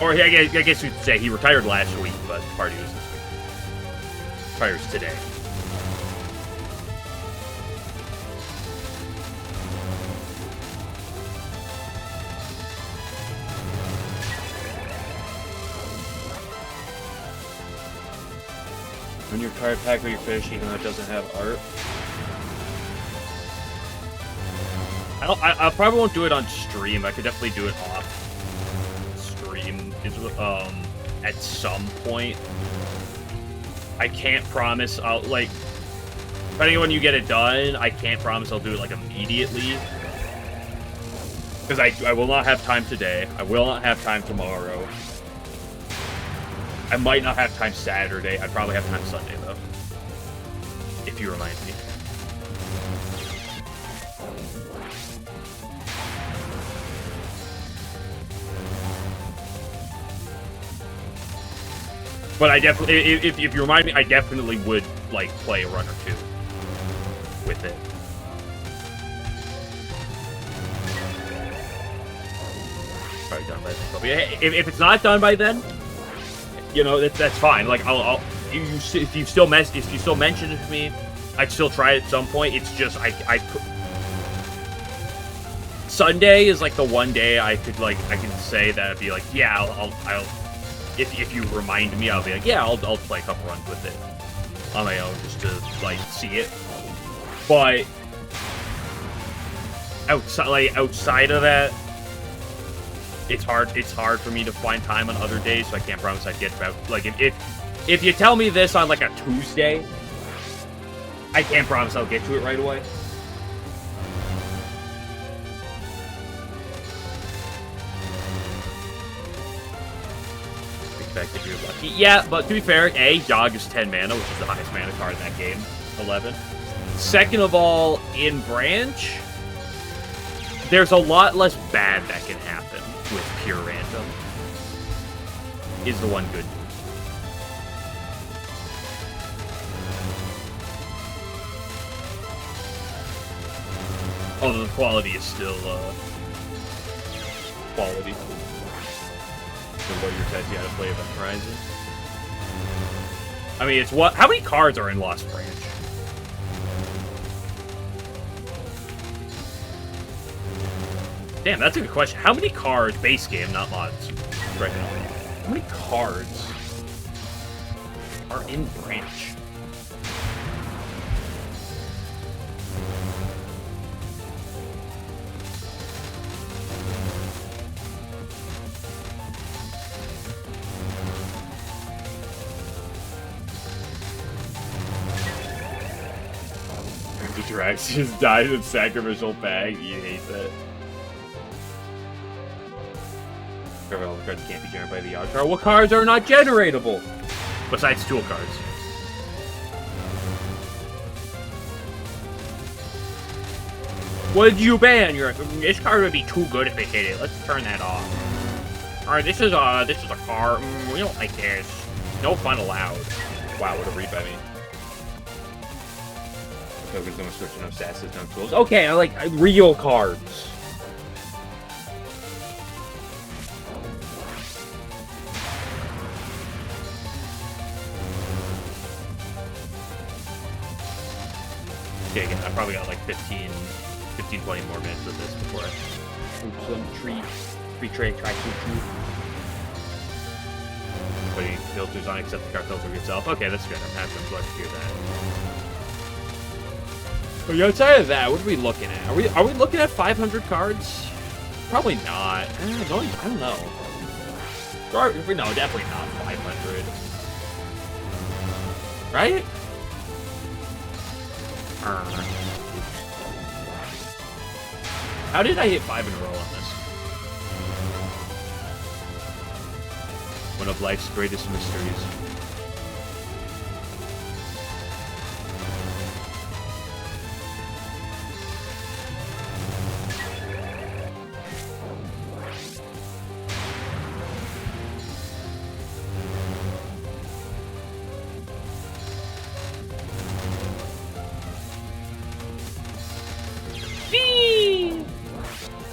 Or I guess you'd say he retired last week, but the party was this week. Retires today. When your card pack or your fish, even though it doesn't have art. I probably won't do it on stream. I could definitely do it off stream at some point. I can't promise I'll like, depending on when you get it done, I can't promise I'll do it like immediately, because I will not have time today. I will not have time tomorrow. I might not have time Saturday. I'd probably have time Sunday though, if you remind me. But I definitely, if you remind me, I definitely would like play a run or two with it. Probably done by then. But yeah, if it's not done by then, you know, that's fine. Like if you still mention it to me, I'd still try it at some point. It's just Sunday is like the one day I can say that I'd be like, yeah, I'll if you remind me, I'll be like, yeah, I'll play a couple runs with it on my own just to like see it. But outside of that, it's hard for me to find time on other days, so I can't promise I'd get about like if you tell me this on like a Tuesday, I can't promise I'll get to it right away. If you're lucky. Yeah, but to be fair, Yogg is 10 mana, which is the highest mana card in that game, 11. Second of all, in Branch, there's a lot less bad that can happen with pure random, is the one good news. Although the quality is still, quality. The Warrior says you had to play Event Horizon. I mean, it's what? How many cards are in Lost Branch? Damn, that's a good question. How many cards, base game, not mods, right now? How many cards are in Branch? Drax just died in sacrificial bag. You hate that. All the cards can't be generated by the yard card. What cards are not generatable? Besides dual cards. What did you ban? This card would be too good if it hit it. Let's turn that off. Alright, this is a card. We don't like this. No fun allowed. Wow, what a read by me. Tokens don't switch enough stats, no tools. Okay, I like real cards. Okay, again, I probably got like 15, 20 more minutes of this before I move some free trade, try to putting filters on, except the card filter yourself. Okay, that's good. I'm happy. I'm glad to hear that. But outside of that, what are we looking at? Are we looking at 500 cards? Probably not. I don't know. No, definitely not 500. Right? How did I hit 5 in a row on this? One of life's greatest mysteries.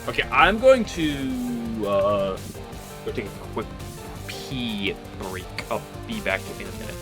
Okay, I'm going to go take a quick pee break. I'll be back in a minute.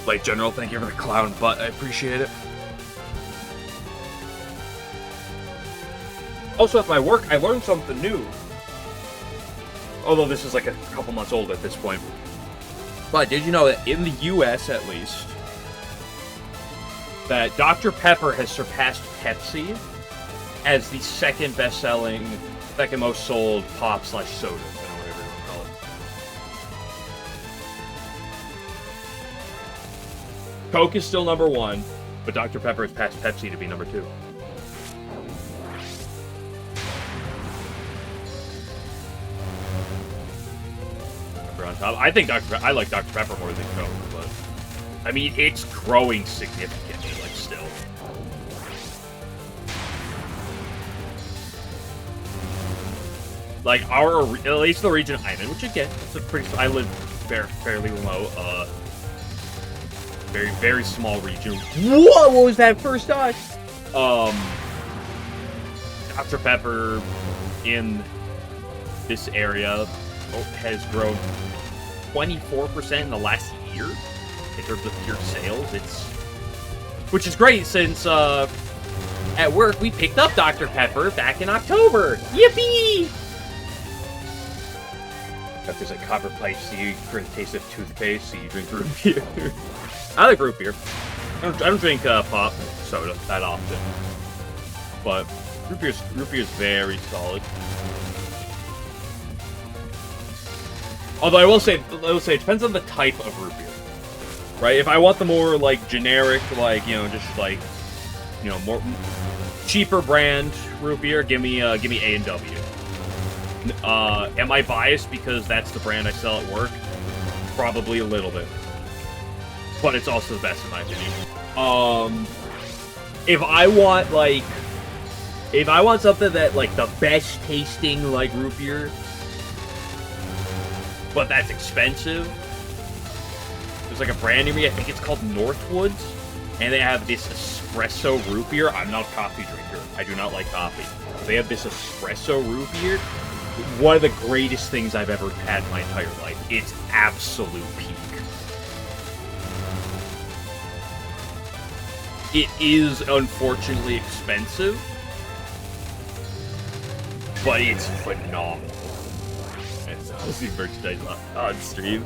Late General, thank you for the clown butt. I appreciate it. Also, at my work, I learned something new. Although this is like a couple months old at this point. But did you know that in the US, at least, that Dr. Pepper has surpassed Pepsi as the second best-selling, second most sold pop/soda, whatever you want to call it. Coke is still number one, but Dr. Pepper has passed Pepsi to be number two. Pepper on top. I think I like Dr. Pepper more than Coke, but I mean it's growing significantly, like still. Like at least the region I'm in, which again, it's a pretty. I live fairly remote. Very, very small region. Whoa, what was that first dodge? Dr. Pepper in this area has grown 24% in the last year in terms of pure sales. Which is great since at work we picked up Dr. Pepper back in October. Yippee! Got this like copper pipe so you drink taste of toothpaste, so you drink root beer. I like root beer. I don't drink pop soda that often, but root beer is very solid. Although I will say it depends on the type of root beer, right? If I want the more like generic, like just like more cheaper brand root beer, give me A&W. Am I biased because that's the brand I sell at work? Probably a little bit. But it's also the best in my opinion. If I want, like... If I want something that, like, the best tasting, like, root beer, but that's expensive, there's, like, a brand near me, I think it's called Northwoods, and they have this espresso root beer. I'm not a coffee drinker. I do not like coffee. They have this espresso root beer. One of the greatest things I've ever had in my entire life. It's absolute peak. It is, unfortunately, expensive, but it's phenomenal. I'll see merchandise on stream.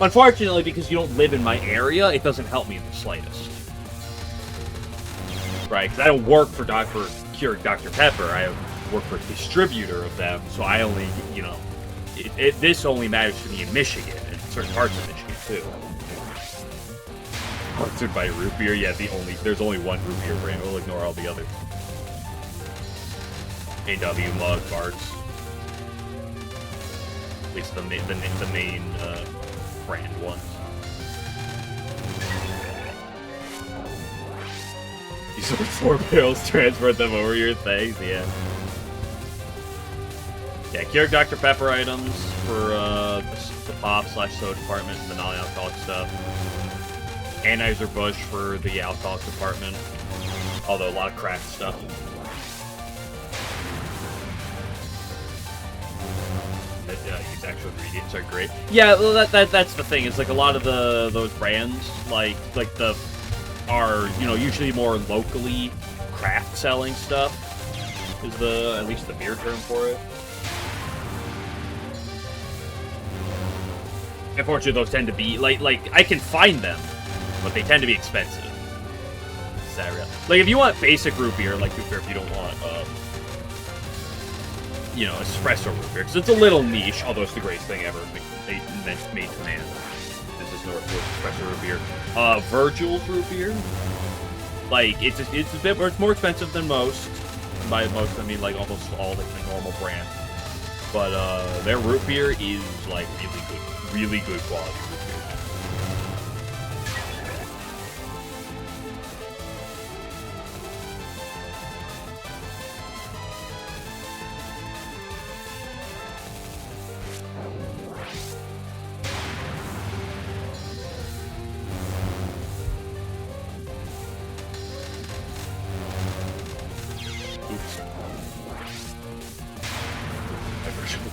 Unfortunately, because you don't live in my area, it doesn't help me in the slightest. Right? Because I don't work for Keurig Dr. Pepper. I work for a distributor of them, so I only, you know, this only matters to me in Michigan, and certain parts of Michigan, too. Sponsored by root beer? Yeah, there's only one root beer brand. We'll ignore all the others. AW, Mug, Barks. At least the main brand ones. You sold 4 barrels, transferred them over your things, yeah. Yeah, Keurig Dr. Pepper items for the pop/soda department, the non-alcoholic stuff. Anheuser-Busch for the alcoholic department. Although a lot of craft stuff. These actual ingredients are great. Yeah, well, that's the thing. It's like a lot of those brands, like the are, you know, usually more locally craft selling stuff. Is at least the beer term for it. Unfortunately, those tend to be like I can find them, but they tend to be expensive. Is that real? Like if you want basic root beer, like root beer, if you don't want you know, espresso root beer, because it's a little niche, although it's the greatest thing ever made to man. This is Northwood espresso root beer. Virgil's root beer, like it's more expensive than most. By most, I mean like almost all the normal brands. But their root beer is like really good quality root beer.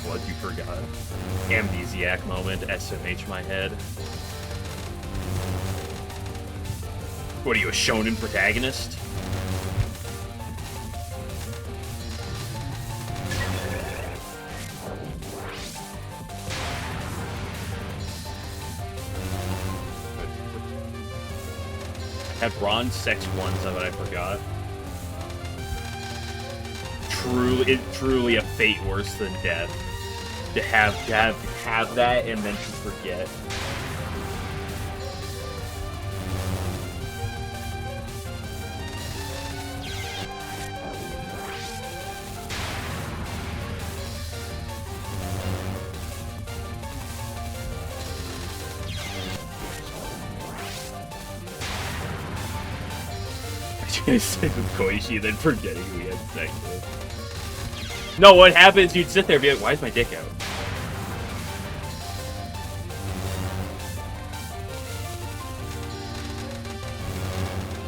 Blood you forgot. Amnesiac moment, SMH my head. What are you, a shonen protagonist? I had bronze sex once, but I forgot. Truly a fate worse than death. To have that and then to forget. I said with Koichi, then forgetting who he had sex with. No, what happens? You'd sit there and be like, "Why is my dick out?"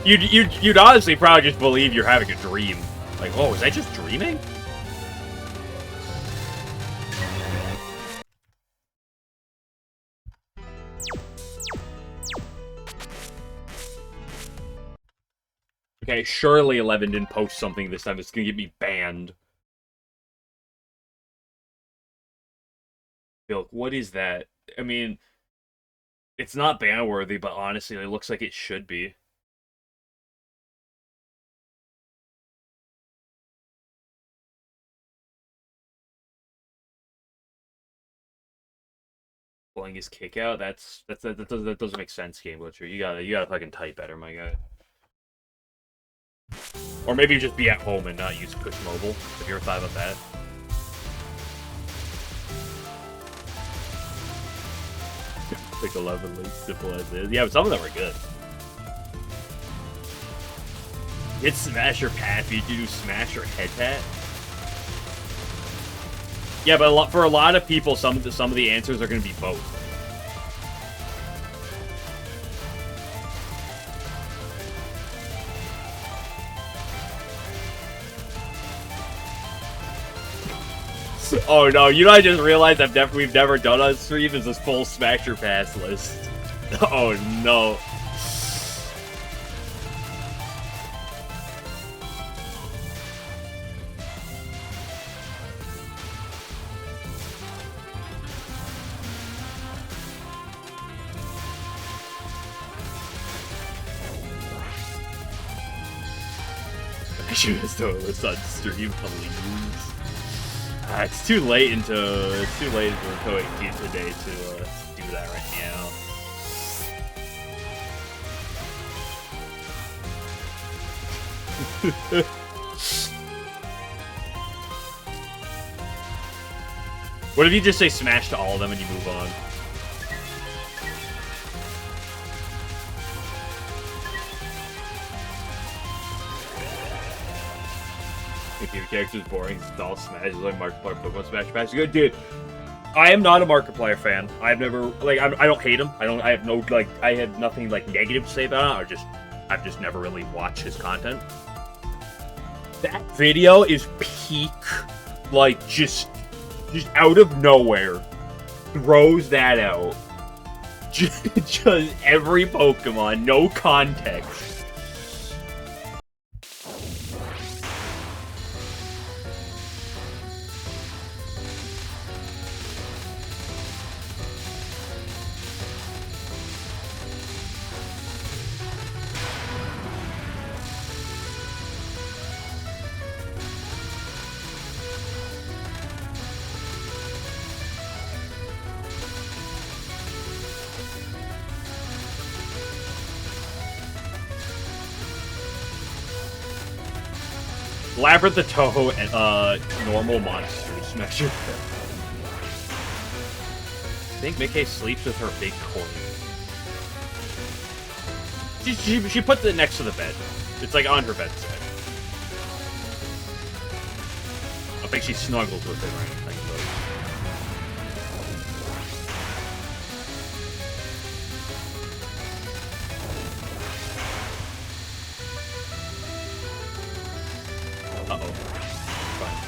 You'd honestly probably just believe you're having a dream. Like, oh, is I just dreaming? Okay, surely 11 didn't post something this time that's gonna get me banned. Bilk, what is that? I mean, it's not ban-worthy, but honestly, it looks like it should be. Pulling his kick out, that doesn't make sense, Game Glitcher. You gotta fucking type better, my guy. Or maybe just be at home and not use push mobile, if you ever thought about that. Pick 11, like, simple as it is. Yeah, but some of them are good. Hit smash or pat, you do smash or head pat. Yeah, but for a lot of people, some of the answers are going to be both. Oh no, you know I just realized we've never done on stream is this full smash or pass list. Oh no. I should have stolen this on stream, please. It's too late into Touhou 18 today to do that right now. What if you just say smash to all of them and you move on? If your character's boring, it's all Smash. It's like Markiplier, Pokemon Smash Pass. Good, dude. I am not a Markiplier fan. I've never like I don't hate him. I have no like I have nothing like negative to say about it. I've just never really watched his content. That video is peak, like just out of nowhere, throws that out. Just every Pokemon, no context. Labyrinth the Touhou and normal monsters. Smash your head. I think Mickey sleeps with her big coin. She puts it next to the bed. It's like on her bedside. I don't think she snuggles with it or anything, Uh-oh. Fine.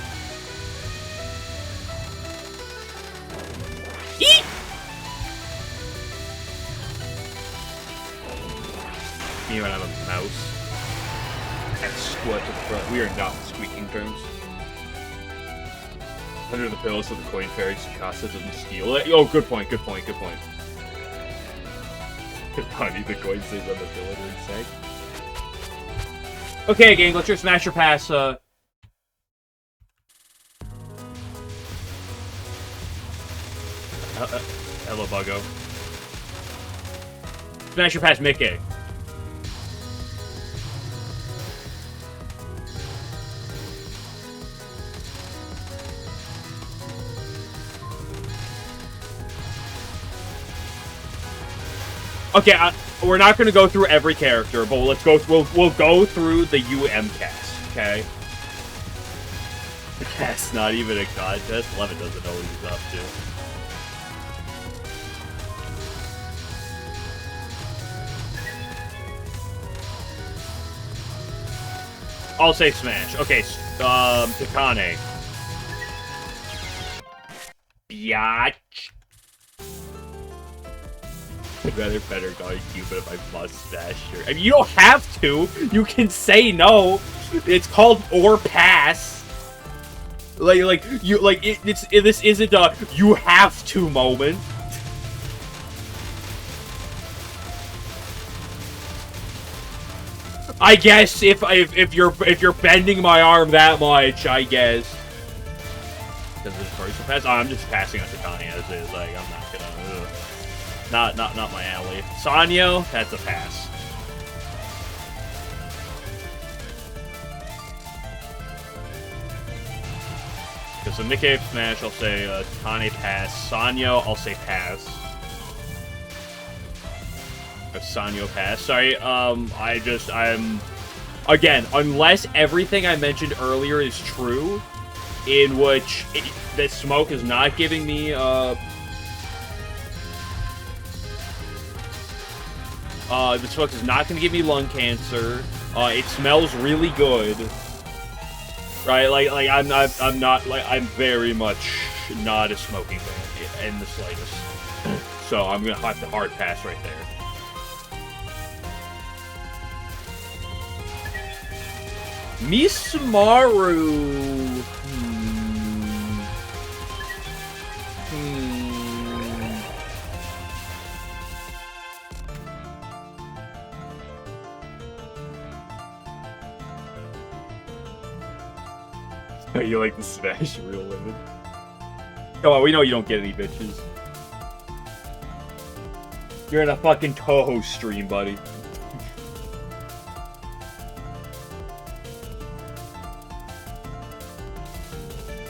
Eat! Me when I'm a mouse. And squat to the front. We are not squeaking terms. Under the pillow so the coin fairy Tsukasa doesn't steal it. Oh, good point, good point, good point. Honey, the coin stays on the pillow during sex. Okay, gang, let's just smash or pass, Hello, Buggo. Smash or pass Mickey. Okay, we're not going to go through every character, but let's go. We'll go through the cast. Okay. That's not even a contest. Levin doesn't know what he's up to. I'll say Smash. Okay, Takane. Biatch. I'd rather better guard you, but if I must smash your... I mean, you don't have to! You can say no! It's called or pass! This isn't a you have to moment. I guess if you're bending my arm that much, I guess. Does this person pass? Oh, I'm just passing on Takane as is. Like, I'm not gonna. Ugh. Not my alley. Sanyo, that's a pass. Okay, so Nick Ape Smash, I'll say Tane pass. Sanyo, I'll say pass. Sanyo pass. Sorry, I'm... Again, unless everything I mentioned earlier is true, in which that smoke is not giving me, the smoke is not going to give me lung cancer. It smells really good. Right, I'm very much not a smoking fan in the slightest. So I'm gonna have to hard pass right there. Misumaru. You like to smash real women? Come on, we know you don't get any bitches. You're in a fucking Touhou stream, buddy.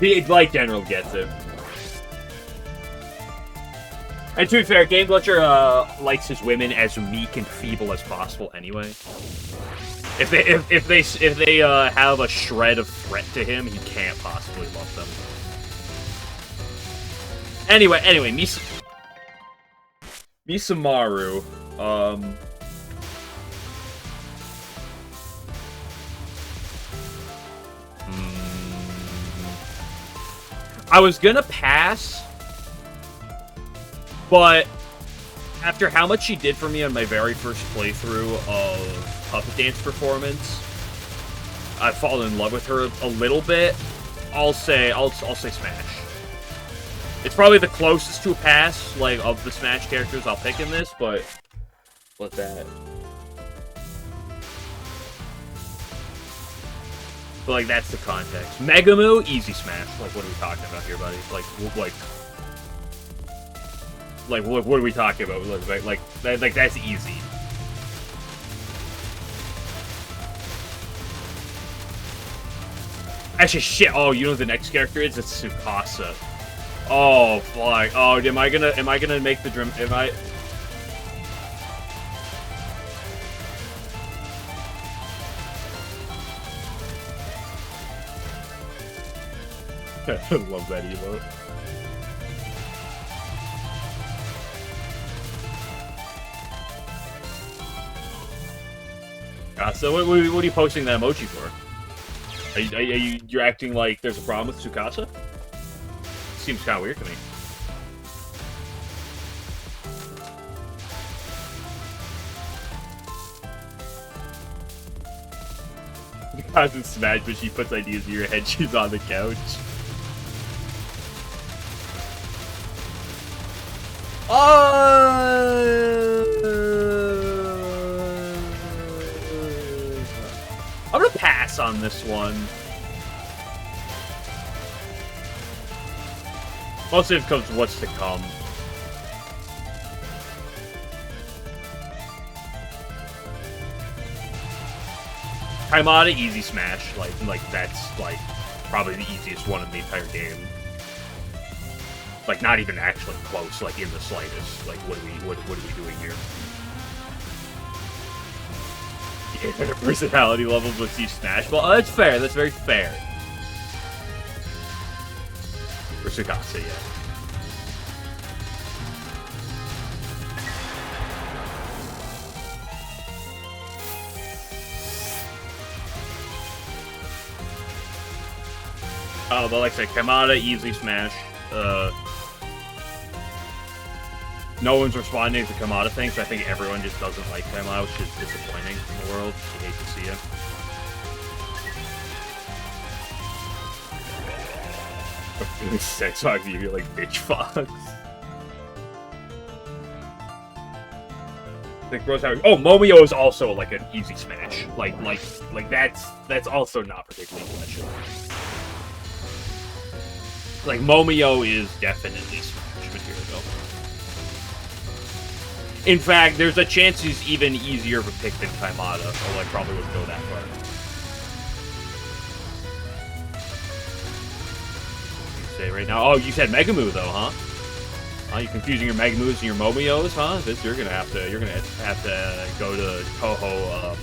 The Light General gets it. And to be fair, Game Glitcher likes his women as meek and feeble as possible anyway. If they have a shred of threat to him, he can't possibly love them. Anyway, Misumaru. I was gonna pass, but after how much she did for me on my very first playthrough of Puppet Dance Performance, I've fallen in love with her a little bit. I'll say Smash. It's probably the closest to a pass, like, of the Smash characters I'll pick in this, but what's that? But, like, that's the context. Megamoo, easy Smash. Like, what are we talking about here, buddy? Like, what are we talking about? Like, that's easy. Actually, shit. Oh, you know what the next character is? It's Tsukasa. Oh, fuck. Oh, am I gonna make the dream? Am I? I love that emote. So what are you posting that emoji for? You're acting like there's a problem with Tsukasa? Seems kind of weird to me. Constant Smash, but she puts ideas in your head. She's on the couch. I'm gonna pass on this one. Mostly because what's to come. Kaimata, easy Smash. Like that's like probably the easiest one in the entire game. Like not even actually close, like in the slightest. Like what are we doing here? Yeah, personality levels with each Smash. Well, that's fair. That's very fair. For Tsukasa, yeah. Oh, but like I said, Kamada, easy Smash. No one's responding to Kamada things, so I think everyone just doesn't like Kamada, which is disappointing in the world. You hate to see it. Sex Fox, you're like bitch Fox. Like oh, Momio is also like an easy Smash. Like that's also not particularly special. Like Momio is definitely Smash material. In fact, there's a chance he's even easier of a pick than Kaimata, although I probably wouldn't go that far. say right now. Oh, you said Megamoo though, huh? Oh, you confusing your Megamoos and your Momios, huh? You're gonna have to go to Touhou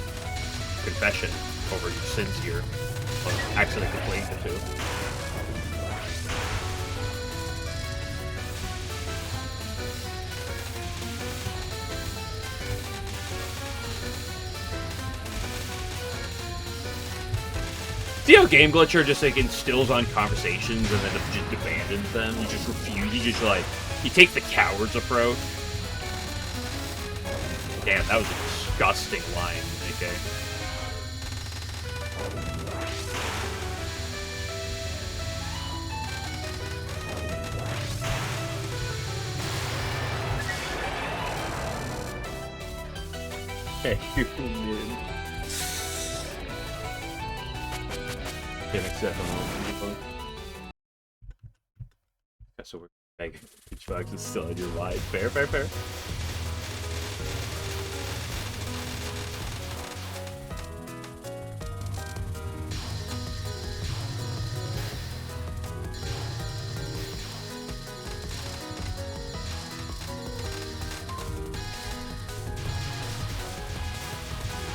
confession over your sins here. Actually complete the two. See how Game Glitcher just like instills on conversations and then just abandons them? You just refuse. You just like you take the coward's approach. Damn, that was a disgusting line, okay. Hey, you man. Can't accept them. So we're Mega Bugs is still in your life. Fair.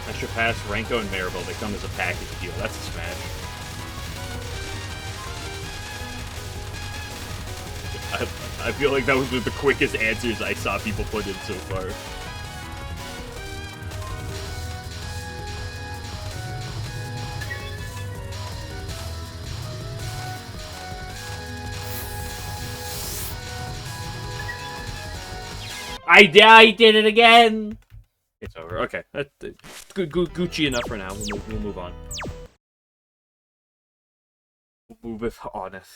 Extra Pass, Renko, and Maribel, they come as a package deal. That's a smash. I feel like that was one of the quickest answers I saw people put in so far. I did it again! It's over. Okay. That's Gucci enough for now. We'll move on. We'll move it on it.